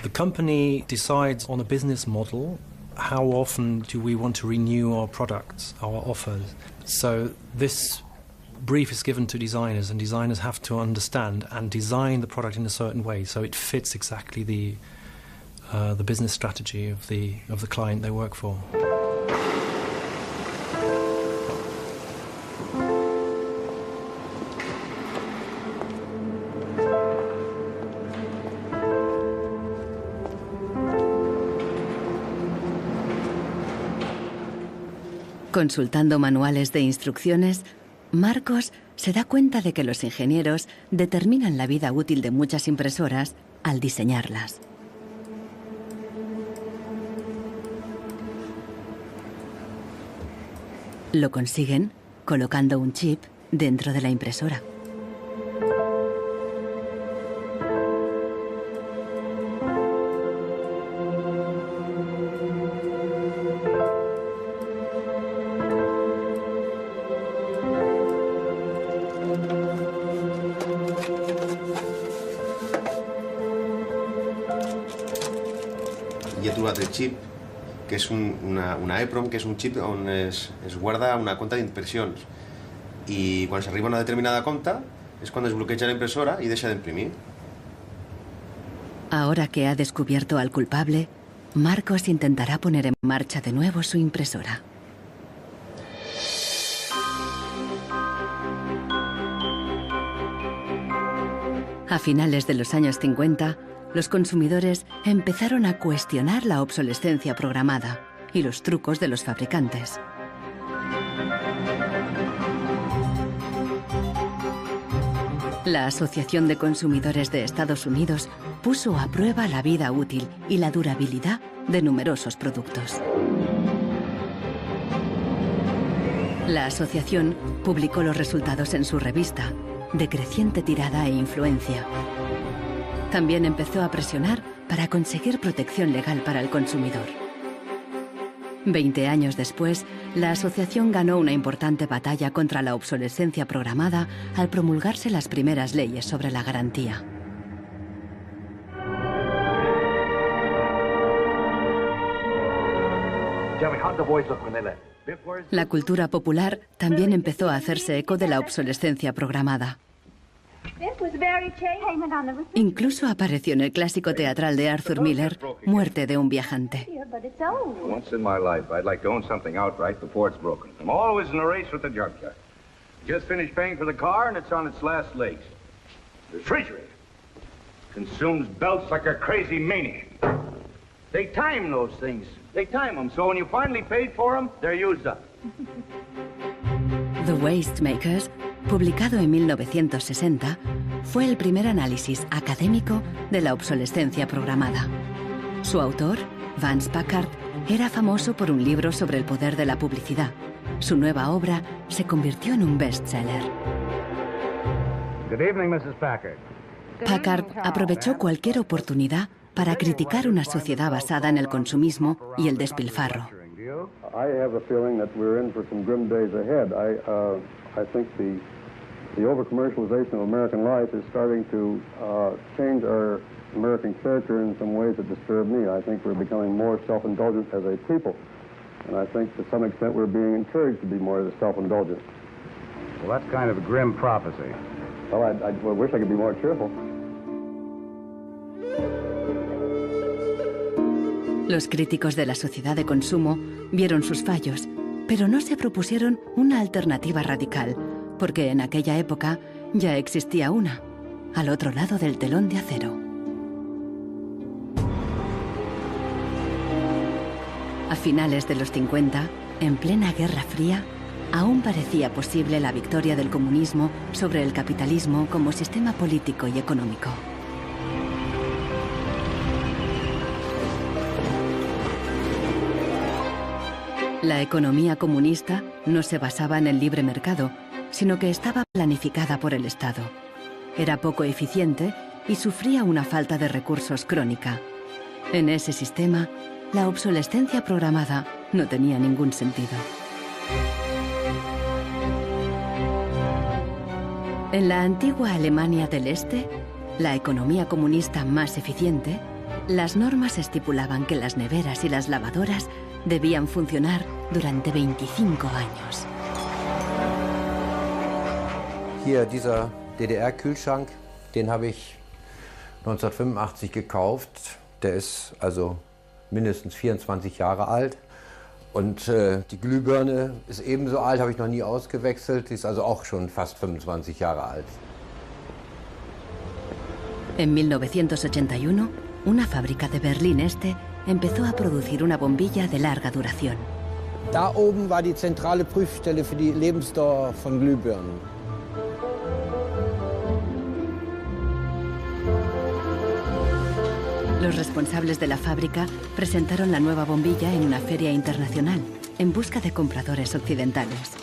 The company decides on a business model, how often do we want to renew our products, our offers. So this brief is given to designers, and designers have to understand and design the product in a certain way so it fits exactly the business strategy of the client they work for. Consultando manuales de instrucciones, Marcos se da cuenta de que los ingenieros determinan la vida útil de muchas impresoras al diseñarlas. Lo consiguen colocando un chip dentro de la impresora. Hi ha trobat el xip, que és una EEPROM, que és un xip on es guarda una compta d'impressions. I quan s'arriba a una determinada compta és quan es bloqueja la impresora y deja de imprimir. Ahora que ha descubierto al culpable, Marcos intentará poner en marcha de nuevo su impresora. A finales de los años 50, los consumidores empezaron a cuestionar la obsolescencia programada y los trucos de los fabricantes. La Asociación de Consumidores de Estados Unidos puso a prueba la vida útil y la durabilidad de numerosos productos. La asociación publicó los resultados en su revista, de creciente tirada e influencia. También empezó a presionar para conseguir protección legal para el consumidor. 20 años después, la asociación ganó una importante batalla contra la obsolescencia programada al promulgarse las primeras leyes sobre la garantía. La cultura popular también empezó a hacerse eco de la obsolescencia programada. Incluso apareció en el clásico teatral de Arthur Miller, Muerte de un viajante. Once in my life, I'd like to own something outright before it's broken. I'm always in a race with the junkyard. Just finished paying for the car and it's on its last legs. The refrigerator consumes belts like a crazy maniac. They time those things. They time them, so when you finally paid for them, they're used up. The Waste Makers, publicado en 1960, fue el primer análisis académico de la obsolescencia programada. Su autor, Vance Packard, era famoso por un libro sobre el poder de la publicidad. Su nueva obra se convirtió en un bestseller. Good evening, Mrs. Packard. Packard aprovechó cualquier oportunidad para criticar una sociedad basada en el consumismo y el despilfarro. I have a feeling that we're in for some grim days ahead. I think the over-commercialization of American life is starting to change our American character in some ways that disturb me. I think we're becoming more self-indulgent as a people. And I think to some extent we're being encouraged to be more self-indulgent. Well, that's kind of a grim prophecy. Well, I wish I could be more cheerful. Los críticos de la sociedad de consumo vieron sus fallos, pero no se propusieron una alternativa radical, porque en aquella época ya existía una, al otro lado del telón de acero. A finales de los 50, en plena Guerra Fría, aún parecía posible la victoria del comunismo sobre el capitalismo como sistema político y económico. La economía comunista no se basaba en el libre mercado, sino que estaba planificada por el Estado. Era poco eficiente y sufría una falta de recursos crónica. En ese sistema, la obsolescencia programada no tenía ningún sentido. En la antigua Alemania del Este, la economía comunista más eficiente, las normas estipulaban que las neveras y las lavadoras debían funcionar durante 25 años. Hier, dieser DDR-Kühlschrank, den habe ich 1985 gekauft. Der ist also mindestens 24 Jahre alt. Und die Glühbirne ist ebenso alt, habe ich noch nie ausgewechselt. Die ist also auch schon fast 25 Jahre alt. En 1981, una fábrica de Berlín Este empezó a producir una bombilla de larga duración. Da oben war die zentrale Prüfstelle für die Lebensdauer von Glühbirnen. Los responsables de la fábrica presentaron la nueva bombilla en una feria internacional, en busca de compradores occidentales.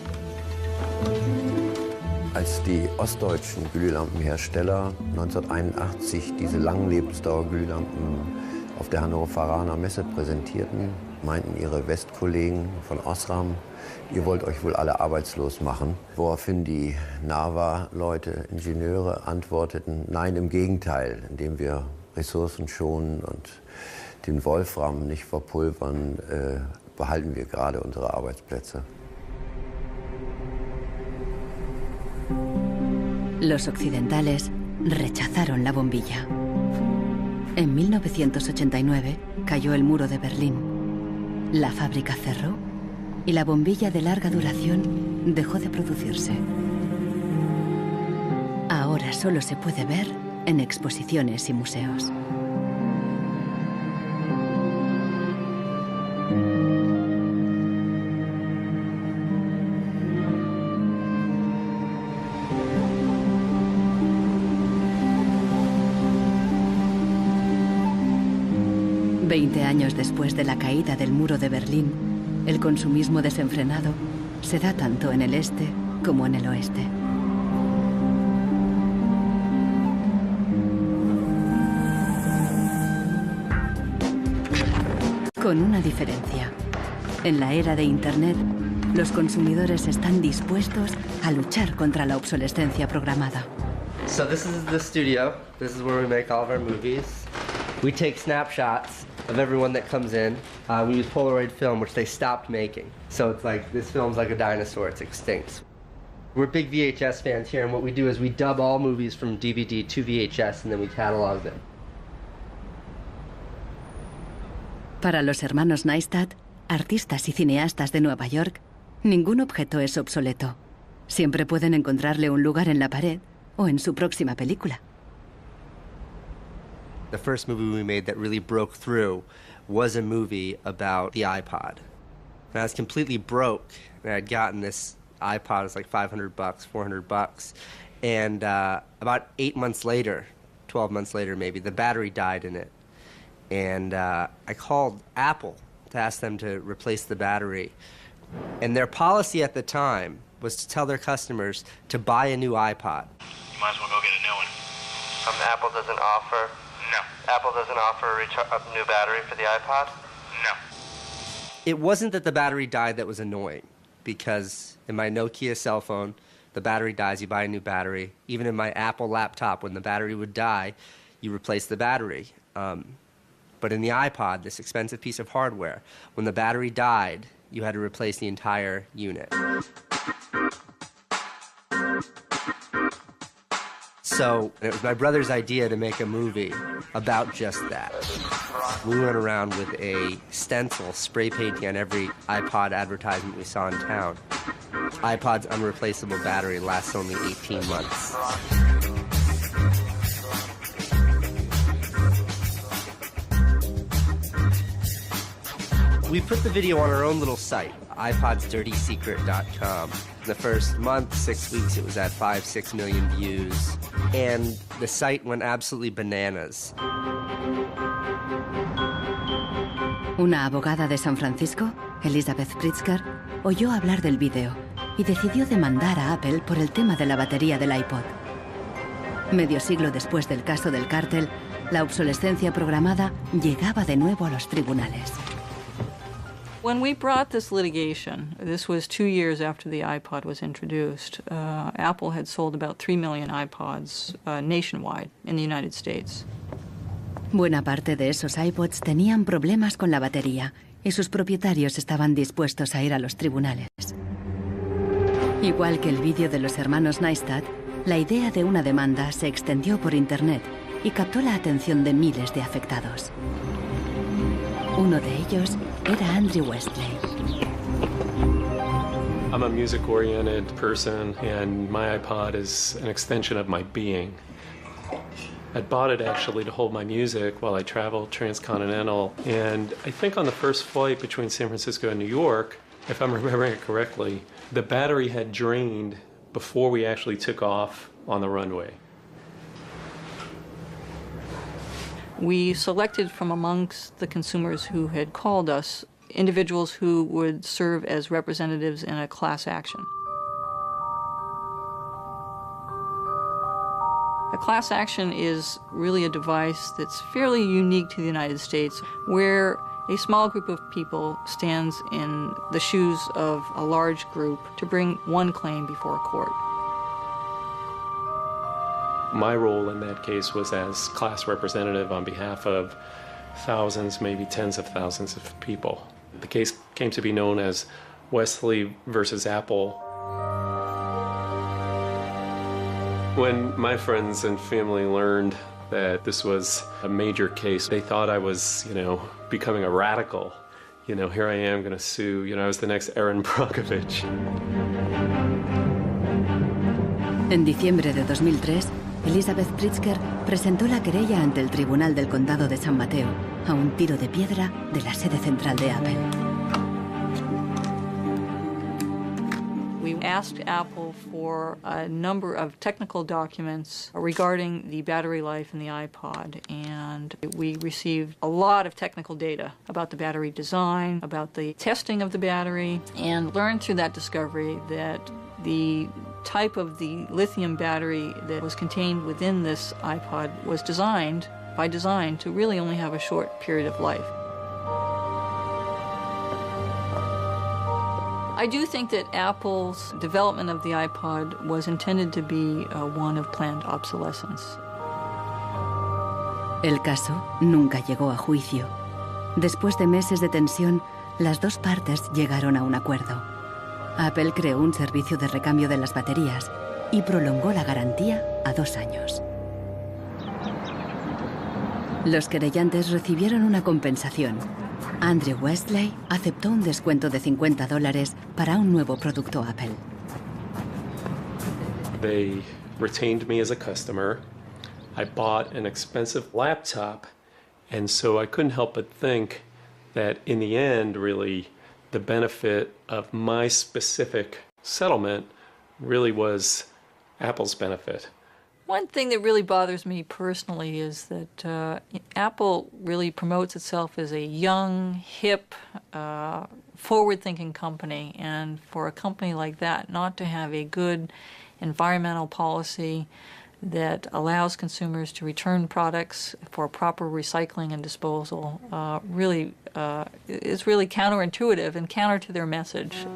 Als die ostdeutschen Glühlampenhersteller 1981 diese Langlebensdauerglühlampen auf der Hannoveraner Messe präsentierten, meinten ihre Westkollegen von Osram, ihr wollt euch wohl alle arbeitslos machen. Woraufhin die NAVA-Leute, Ingenieure antworteten, nein, im Gegenteil, indem wir Ressourcen schonen und den Wolfram nicht verpulvern, behalten wir gerade unsere Arbeitsplätze. Los occidentales rechazaron la bombilla. En 1989 cayó el muro de Berlín. La fábrica cerró y la bombilla de larga duración dejó de producirse. Ahora solo se puede ver en exposiciones y museos. Veinte años después de la caída del muro de Berlín, el consumismo desenfrenado se da tanto en el este como en el oeste. Con una diferencia. En la era de Internet, los consumidores están dispuestos a luchar contra la obsolescencia programada. So this is the studio. This is where we make all of our movies. We take snapshots of everyone that comes in. We use Polaroid film, which they stopped making. So it's like, this film's like a dinosaur, it's extinct. We're big VHS fans here, and what we do is we dub all movies from DVD to VHS, and then we catalog them. Para los hermanos Neistat, artistas y cineastas de Nueva York, ningún objeto es obsoleto. Siempre pueden encontrarle un lugar en la pared o en su próxima película. The first movie we made that really broke through was a movie about the iPod. And I was completely broke, and I had gotten this iPod. It was like $500, $400. And about 8 months later, 12 months later maybe, the battery died in it. And I called Apple to ask them to replace the battery. And their policy at the time was to tell their customers to buy a new iPod. You might as well go get a new one. Apple doesn't offer? No. Apple doesn't offer a new battery for the iPod? No. It wasn't that the battery died that was annoying, because in my Nokia cell phone, the battery dies, you buy a new battery. Even in my Apple laptop, when the battery would die, you replace the battery. But in the iPod, this expensive piece of hardware, when the battery died, you had to replace the entire unit. So it was my brother's idea to make a movie about just that. We went around with a stencil spray painting on every iPod advertisement we saw in town. iPod's unreplaceable battery lasts only 18 months. We put the video on our own little site, iPodsDirtySecret.com. In the first month, 6 weeks, it was at 5-6 million views. And the site went absolutely bananas. Una abogada de San Francisco, Elizabeth Pritzker, oyó hablar del vídeo y decidió demandar a Apple por el tema de la batería del iPod. Medio siglo después del caso del cártel, la obsolescencia programada llegaba de nuevo a los tribunales. When we brought this litigation, this was 2 years after the iPod was introduced, Apple had sold about 3 million iPods nationwide in the United States. Buena parte de esos iPods tenían problemas con la batería y sus propietarios estaban dispuestos a ir a los tribunales. Igual que el vídeo de los hermanos Neistat, la idea de una demanda se extendió por Internet y captó la atención de miles de afectados. Uno de ellos era Andrew Westley. I'm a music-oriented person, and my iPod is an extension of my being. I bought it actually to hold my music while I traveled transcontinental, and I think on the first flight between San Francisco and New York, if I'm remembering it correctly, the battery had drained before we actually took off on the runway. We selected from amongst the consumers who had called us individuals who would serve as representatives in a class action. A class action is really a device that's fairly unique to the United States, where a small group of people stands in the shoes of a large group to bring one claim before a court. My role in that case was as class representative on behalf of thousands, maybe tens of thousands of people. The case came to be known as Wesley versus Apple. When my friends and family learned that this was a major case, they thought I was, becoming a radical. Here I am going to sue. I was the next Aaron Brockovich. En diciembre de 2003, Elizabeth Pritzker presentó la querella ante el Tribunal del Condado de San Mateo, a un tiro de piedra de la sede central de Apple. We asked Apple for a number of technical documents regarding the battery life in the iPod, and we received a lot of technical data about the battery design, about the testing of the battery, and learned through that discovery that the type of the lithium battery that was contained within this iPod was designed, by design, to really only have a short period of life. I do think that Apple's development of the iPod was intended to be one of planned obsolescence. El caso nunca llegó a juicio. Después de meses de tensión, las dos partes llegaron a un acuerdo. Apple creó un servicio de recambio de las baterías y prolongó la garantía a 2 años. Los querellantes recibieron una compensación. Andrew Westley aceptó un descuento de $50 para un nuevo producto Apple. They retained me as a customer. I bought an expensive laptop, and so I couldn't help but think that in the end, really, the benefit of my specific settlement really was Apple's benefit. One thing that really bothers me personally is that Apple really promotes itself as a young, hip, forward-thinking company, and for a company like that not to have a good environmental policy that allows consumers to return products for proper recycling and disposal is really counterintuitive and counter to their message.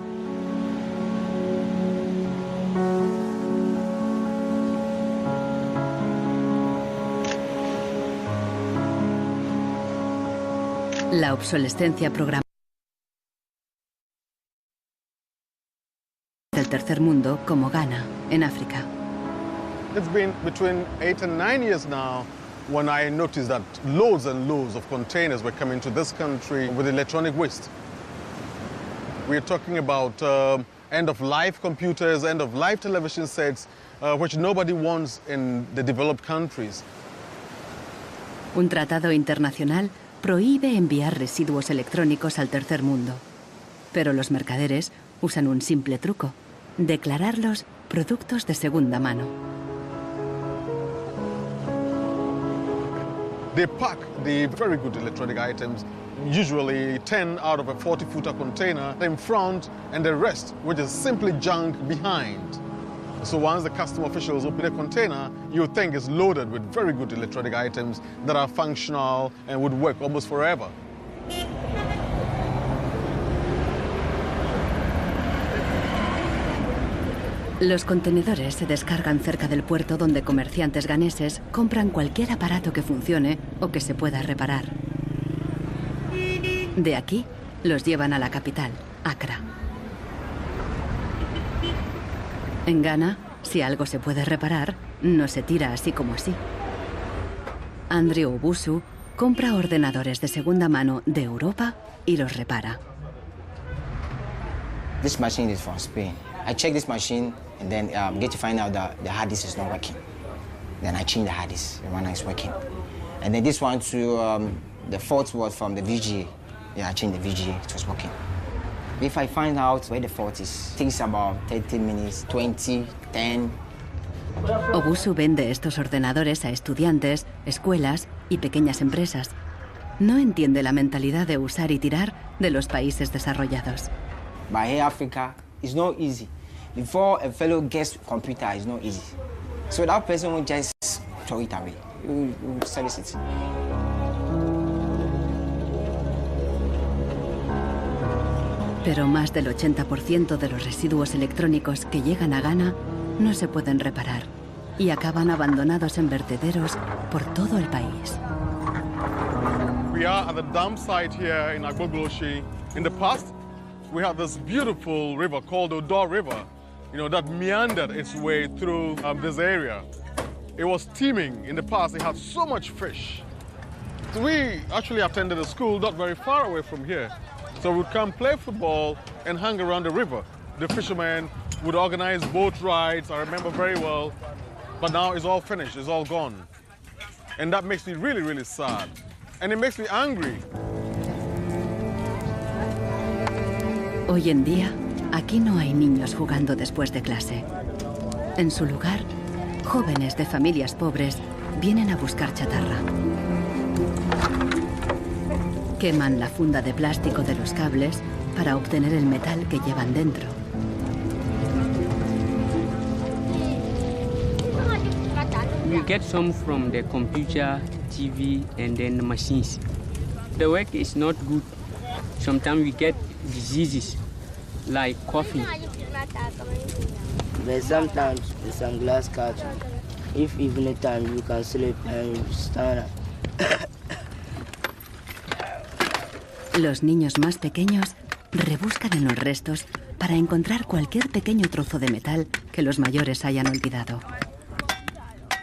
La obsolescencia programada del tercer mundo, como Ghana, en África. It's been between 8 and 9 years now when I noticed that loads and loads of containers were coming to this country with electronic waste. We're talking about end-of-life computers, end-of-life television sets, which nobody wants in the developed countries. Un tratado internacional prohíbe enviar residuos electrónicos al tercer mundo. Pero los mercaderes usan un simple truco: declararlos productos de segunda mano. They pack the very good electronic items, usually 10 out of a 40-footer container, in front, and the rest, which is simply junk, behind. So once the custom officials open a container, you would think it's loaded with very good electronic items that are functional and would work almost forever. Los contenedores se descargan cerca del puerto donde comerciantes ganeses compran cualquier aparato que funcione o que se pueda reparar. De aquí, los llevan a la capital, Accra. En Ghana, si algo se puede reparar, no se tira así como así. Andrew Obusu compra ordenadores de segunda mano de Europa y los repara. This machine is from Spain. I check this machine and then get to find out that the hard disk is not working. Then I change the hard disk, the one is working. And then this one to the fault was from the VGA. Yeah, I changed the VGA, it was working. If I find out where the fault is, it takes about 30 minutes, 20, 10. Obusu vende estos ordenadores a estudiantes, escuelas y pequeñas empresas. No entiende la mentalidad de usar y tirar de los países desarrollados. But here Africa, it's not easy. Before a fellow gets a computer, it's not easy. So that person will just throw it away. He will service it. Pero más del 80% de los residuos electrónicos que llegan a Ghana no se pueden reparar y acaban abandonados en vertederos por todo el país. We are at the dump site here in Agbogloshi. In the past, we had this beautiful river called Odo River, that meandered its way through this area. It was teeming. In the past, it had so much fish. So we actually attended a school not very far away from here. So we'd come play football and hang around the river. The fishermen would organize boat rides, I remember very well. But now it's all finished, it's all gone. And that makes me really, really sad. And it makes me angry. Hoy en día, aquí no hay niños jugando después de clase. En su lugar, jóvenes de familias pobres vienen a buscar chatarra. Queman la funda de plástico de los cables para obtener el metal que llevan dentro. We get some from the computer, TV, and then the machines. The work is not good. Sometimes we get diseases like coughing. But sometimes some glass catch. If evening time you can sleep and you stand up. Los niños más pequeños rebuscan en los restos para encontrar cualquier pequeño trozo de metal que los mayores hayan olvidado.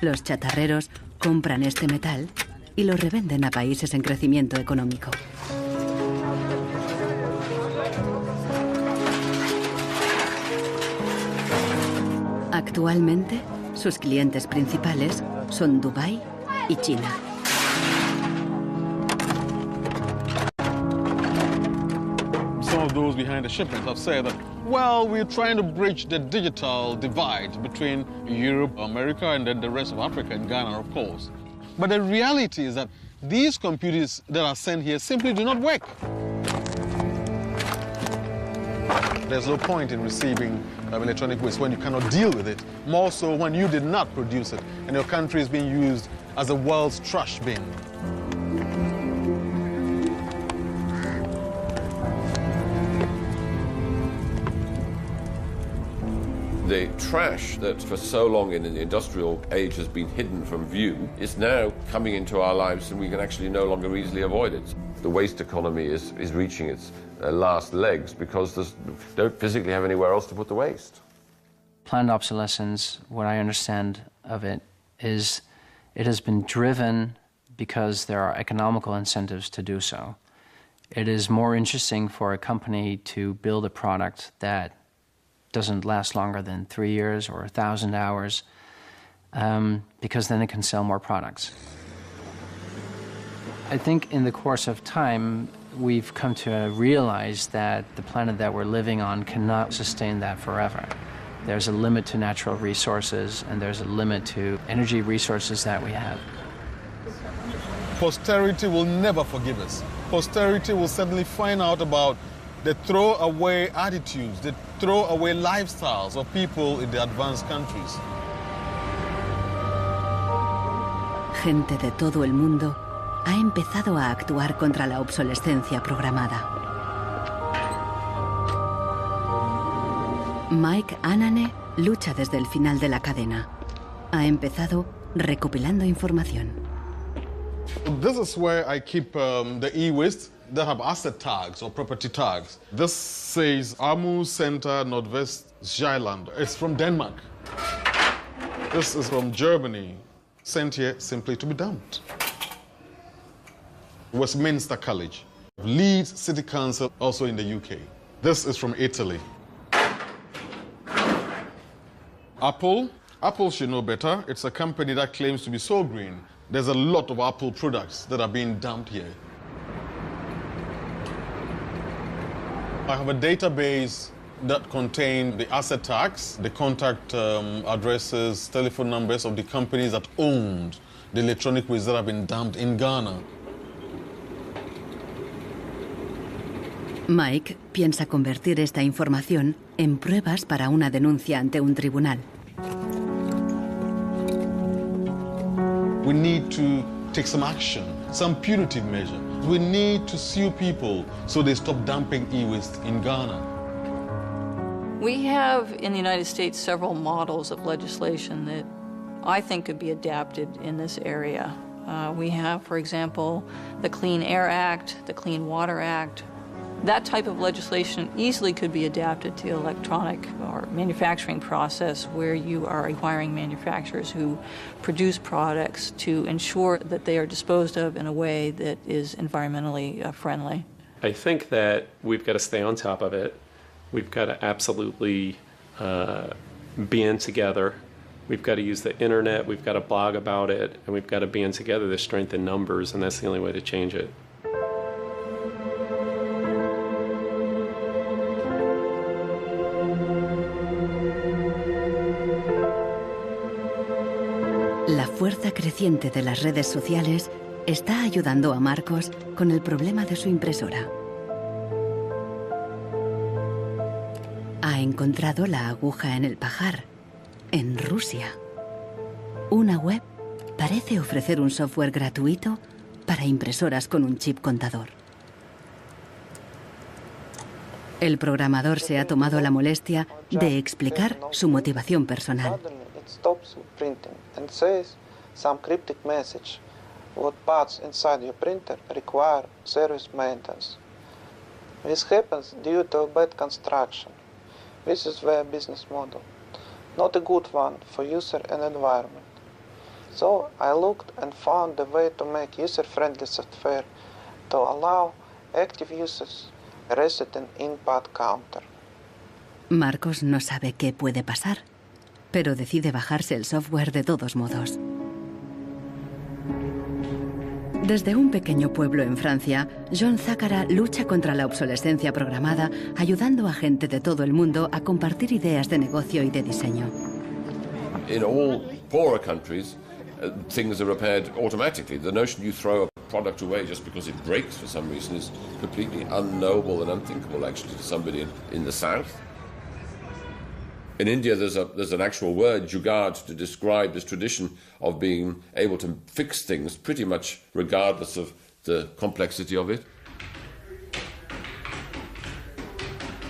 Los chatarreros compran este metal y lo revenden a países en crecimiento económico. Actualmente, sus clientes principales son Dubái y China. Some of those behind the shipments have said that, well, we're trying to bridge the digital divide between Europe, America, and then the rest of Africa and Ghana, of course. But the reality is that these computers that are sent here simply do not work. There's no point in receiving electronic waste when you cannot deal with it, more so when you did not produce it and your country is being used as the world's trash bin. The trash that for so long in the industrial age has been hidden from view is now coming into our lives and we can actually no longer easily avoid it. The waste economy is reaching its last legs because they don't physically have anywhere else to put the waste. Planned obsolescence, what I understand of it is it has been driven because there are economical incentives to do so. It is more interesting for a company to build a product that doesn't last longer than 3 years or 1,000 hours, because then it can sell more products. I think in the course of time, we've come to realize that the planet that we're living on cannot sustain that forever. There's a limit to natural resources, and there's a limit to energy resources that we have. Posterity will never forgive us. Posterity will suddenly find out about the throwaway attitudes, the throwaway lifestyles of people in the advanced countries. Gente de todo el mundo ha empezado a actuar contra la obsolescencia programada. Mike Anane lucha desde el final de la cadena. Ha empezado recopilando información. This is where I keep the e-waste that have asset tags or property tags. This says Amu Center Nordvest Zeeland. It's from Denmark. This is from Germany, sent here simply to be dumped. Westminster College. Leeds City Council, also in the UK. This is from Italy. Apple should know better. It's a company that claims to be so green. There's a lot of Apple products that are being dumped here. I have a database that contains the asset tags, the contact addresses, telephone numbers of the companies that owned the electronic waste that have been dumped in Ghana. Mike piensa convertir esta información en pruebas para una denuncia ante un tribunal. We need to take some action, some punitive measure. We need to sue people so they stop dumping e-waste in Ghana. We have in the United States several models of legislation that I think could be adapted in this area. We have, for example, the Clean Air Act, the Clean Water Act. That type of legislation easily could be adapted to the electronic or manufacturing process, where you are requiring manufacturers who produce products to ensure that they are disposed of in a way that is environmentally friendly. I think that we've got to stay on top of it. We've got to absolutely band together. We've got to use the internet, we've got to blog about it, and we've got to band together the strength in numbers, and that's the only way to change it. La fuerza creciente de las redes sociales está ayudando a Marcos con el problema de su impresora. Ha encontrado la aguja en el pajar, en Rusia. Una web parece ofrecer un software gratuito para impresoras con un chip contador. El programador se ha tomado la molestia de explicar su motivación personal. Stops printing and says some cryptic message. What parts inside your printer require service maintenance. This happens due to a bad construction. This is their business model. Not a good one for user and environment. So I looked and found a way to make user-friendly software to allow active users to reset an input counter. Marcos no sabe qué puede pasar, pero decide bajarse el software de todos modos. Desde un pequeño pueblo en Francia, John Zácara lucha contra la obsolescencia programada, ayudando a gente de todo el mundo a compartir ideas de negocio y de diseño. In all poorer countries, things are repaired automatically. The notion you throw a product away just because it breaks for some reason is completely unknowable and unthinkable, actually, to somebody in the south. In India, there's an actual word, jugaad, to describe this tradition of being able to fix things pretty much regardless of the complexity of it.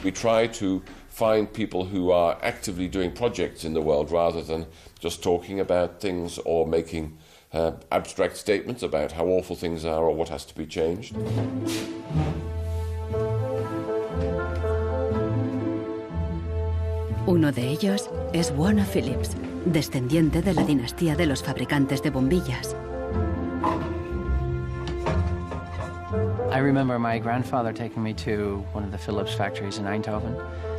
We try to find people who are actively doing projects in the world rather than just talking about things or making abstract statements about how awful things are or what has to be changed. Uno de ellos es Warner Phillips, descendiente de la dinastía de los fabricantes de bombillas. I remember my grandfather taking me to one of the Philips factories in Eindhoven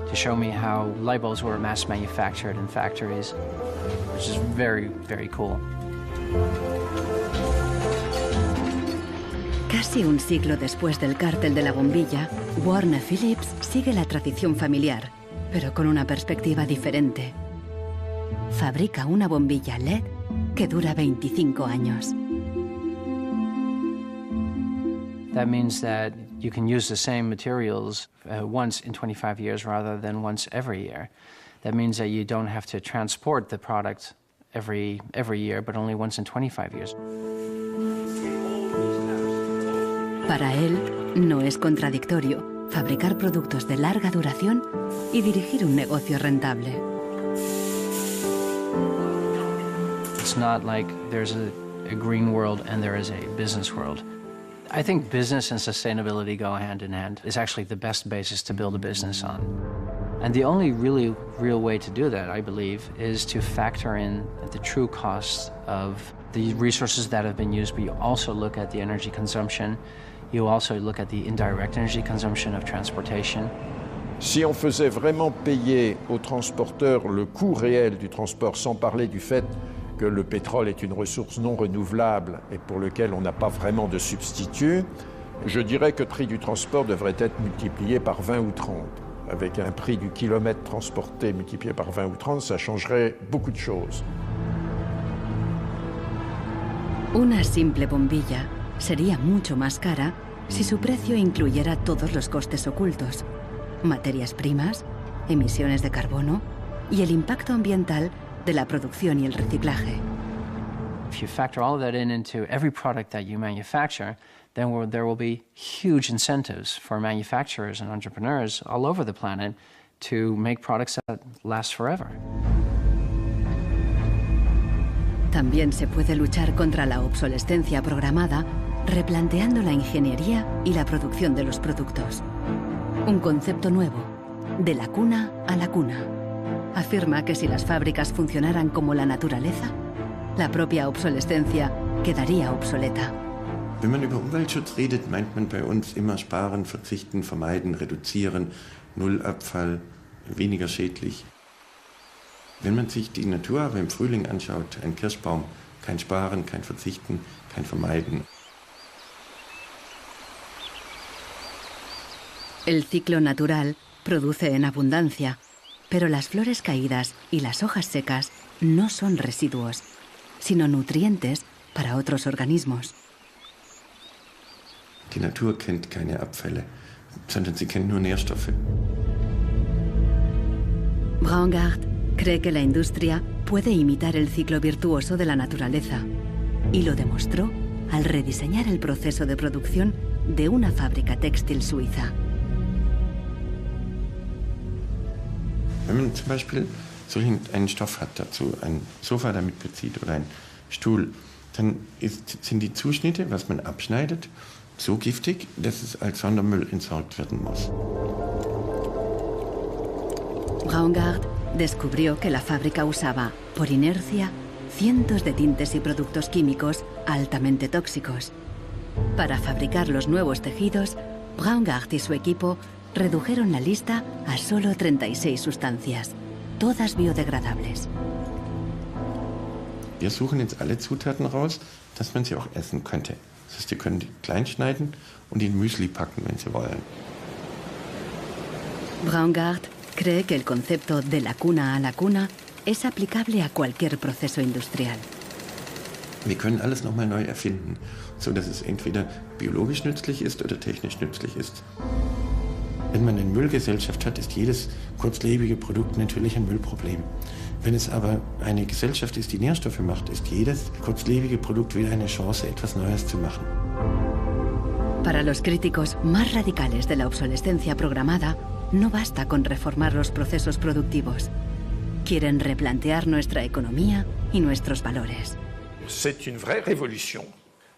to show me how light bulbs were mass manufactured in factories, which is very, very cool. Casi un siglo después del cártel de la bombilla, Warner Phillips sigue la tradición familiar, pero con una perspectiva diferente. Fabrica una bombilla LED que dura 25 años. That means that you can use the same materials once in 25 years rather than once every year. That means that you don't have to transport the product every year, but only once in 25 years. Para él, no es contradictorio fabricar productos de larga duración y dirigir un negocio rentable. It's not like there's a green world and there is a business world. I think business and sustainability go hand in hand. It's actually the best basis to build a business on. And the only really real way to do that, I believe, is to factor in the true costs of the resources that have been used, but you also look at the energy consumption. You also look at the indirect energy consumption of transportation. Si on faisait vraiment payer aux transporteurs le coût réel du transport, sans parler du fait que le pétrole est une ressource non renouvelable et pour lequel on n'a pas vraiment de substitut, je dirais que le prix du transport devrait être multiplié par 20 ou 30. Avec un prix du kilomètre transporté multiplié par 20 ou 30, ça changerait beaucoup de choses. Una simple bombilla sería mucho más cara si su precio incluyera todos los costes ocultos, materias primas, emisiones de carbono y el impacto ambiental de la producción y el reciclaje. If you factor all of that into every product that you manufacture, then there will be huge incentives for manufacturers and entrepreneurs all over the planet to make products that last forever. También se puede luchar contra la obsolescencia programada replanteando la ingeniería y la producción de los productos. Un concepto nuevo, de la cuna a la cuna. Afirma que si las fábricas funcionaran como la naturaleza, la propia obsolescencia quedaría obsoleta. Wenn man über Umweltschutz redet, meint man bei uns immer sparen, verzichten, vermeiden, reduzieren, Nullabfall, weniger schädlich. Wenn man sich die Natur aber im Frühling anschaut, ein Kirschbaum, kein Sparen, kein Verzichten, kein Vermeiden. El ciclo natural produce en abundancia, pero las flores caídas y las hojas secas no son residuos, sino nutrientes para otros organismos. Die Natur kennt keine Abfälle, sondern sie kennt nur Nährstoffe. Braungart cree que la industria puede imitar el ciclo virtuoso de la naturaleza y lo demostró al rediseñar el proceso de producción de una fábrica textil suiza. Wenn man zum Beispiel so einen Stoff hat, dazu ein Sofa damit bezieht oder einen Stuhl, dann sind die Zuschnitte, was man abschneidet, so giftig, dass es als Sondermüll entsorgt werden muss. Braungart descubrió que la fábrica usaba, por inercia, cientos de tintes y productos químicos altamente tóxicos. Para fabricar los nuevos tejidos, Braungart y su equipo redujeron la lista a solo 36 sustancias, todas biodegradables. Wir suchen jetzt alle Zutaten raus, dass man sie auch essen könnte. Das heißt, Sie können die klein schneiden und in Müsli packen, wenn Sie wollen. Braungart cree que el concepto de la cuna a la cuna es aplicable a cualquier proceso industrial. Wir können alles nochmal neu erfinden, so dass es entweder biologisch nützlich ist oder technisch nützlich ist. Wenn man eine Müllgesellschaft hat, ist jedes kurzlebige Produkt natürlich ein Müllproblem. Wenn es aber eine Gesellschaft ist, die Nährstoffe macht, ist jedes kurzlebige Produkt wieder eine Chance, etwas Neues zu machen. Para los críticos más radicales de la obsolescencia programada, no basta con reformar los procesos productivos. Quieren replantear nuestra economía y nuestros valores. C'est une vraie révolution.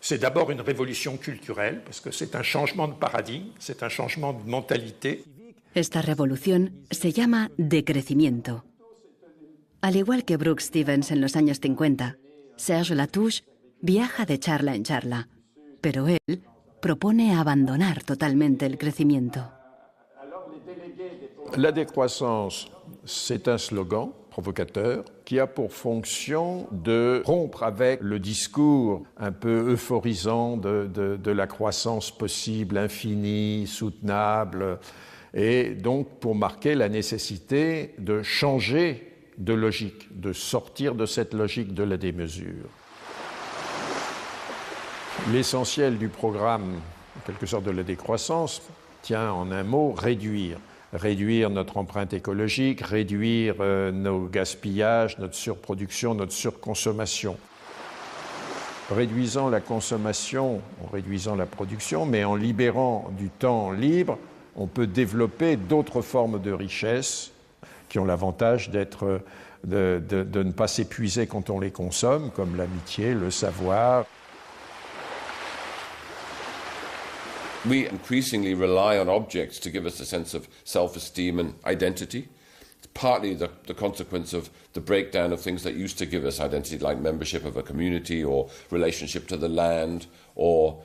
C'est d'abord une révolution culturelle, parce que c'est un changement de paradigme, c'est un changement de mentalité. Esta revolución se llama decrecimiento. Al igual que Brooks Stevens en los años 50, Serge Latouche viaja de charla en charla, pero él propone abandonar totalmente el crecimiento. La décroissance, c'est un slogan provocateur qui a pour fonction de rompre avec le discours un peu euphorisant de la croissance possible, infinie, soutenable, et donc pour marquer la nécessité de changer de logique, de sortir de cette logique de la démesure. L'essentiel du programme, en quelque sorte de la décroissance, tient en un mot réduire. Réduire notre empreinte écologique, réduire nos gaspillages, notre surproduction, notre surconsommation. Réduisant la consommation, en réduisant la production, mais en libérant du temps libre, on peut développer d'autres formes de richesse qui ont l'avantage de ne pas s'épuiser quand on les consomme, comme l'amitié, le savoir. We increasingly rely on objects to give us a sense of self-esteem and identity. It's partly the consequence of the breakdown of things that used to give us identity, like membership of a community or relationship to the land, or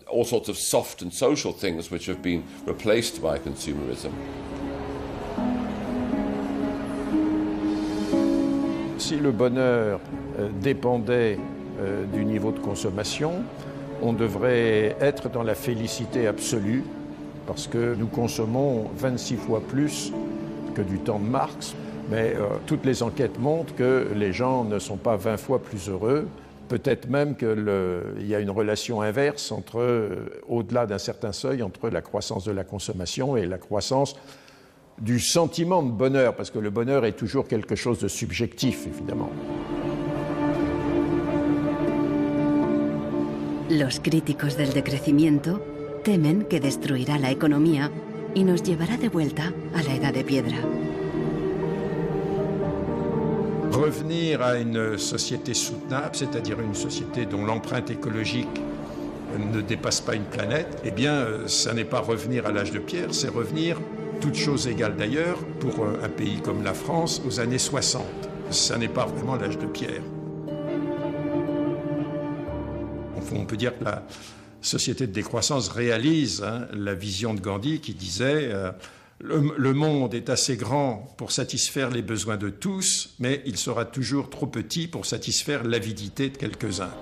all sorts of soft and social things which have been replaced by consumerism. Si le bonheur dépendait du niveau de consommation, on devrait être dans la félicité absolue parce que nous consommons 26 fois plus que du temps de Marx. Mais toutes les enquêtes montrent que les gens ne sont pas 20 fois plus heureux. Peut-être même qu'il y a une relation inverse au-delà d'un certain seuil entre la croissance de la consommation et la croissance du sentiment de bonheur, parce que le bonheur est toujours quelque chose de subjectif, évidemment. Los críticos del decrecimiento temen que destruirá la economía y nos llevará de vuelta a la edad de piedra. Revenir à une société soutenable, c'est-à-dire une société dont l'empreinte écologique ne dépasse pas une planète, eh bien, ça n'est pas revenir à l'âge de pierre, c'est revenir, toutes choses égales d'ailleurs, pour un pays comme la France, aux années 60. Ça n'est pas vraiment l'âge de pierre. On peut dire que la société de décroissance réalise la vision de Gandhi qui disait le monde est assez grand pour satisfaire les besoins de tous, mais il sera toujours trop petit pour satisfaire l'avidité de quelques-uns.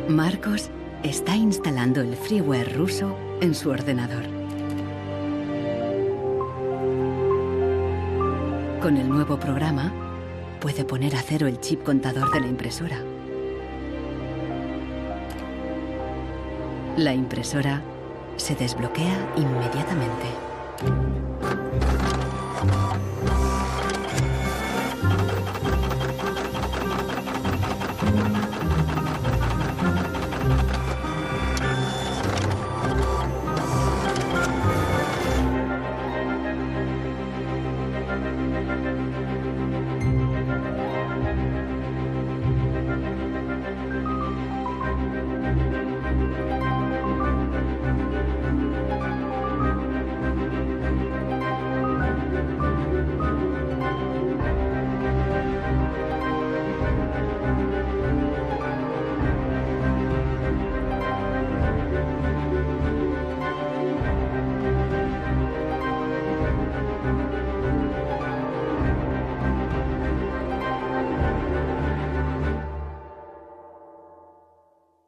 Marcos está instalando el freeware ruso en su ordenador. Con el nuevo programa, puede poner a cero el chip contador de la impresora. La impresora se desbloquea inmediatamente.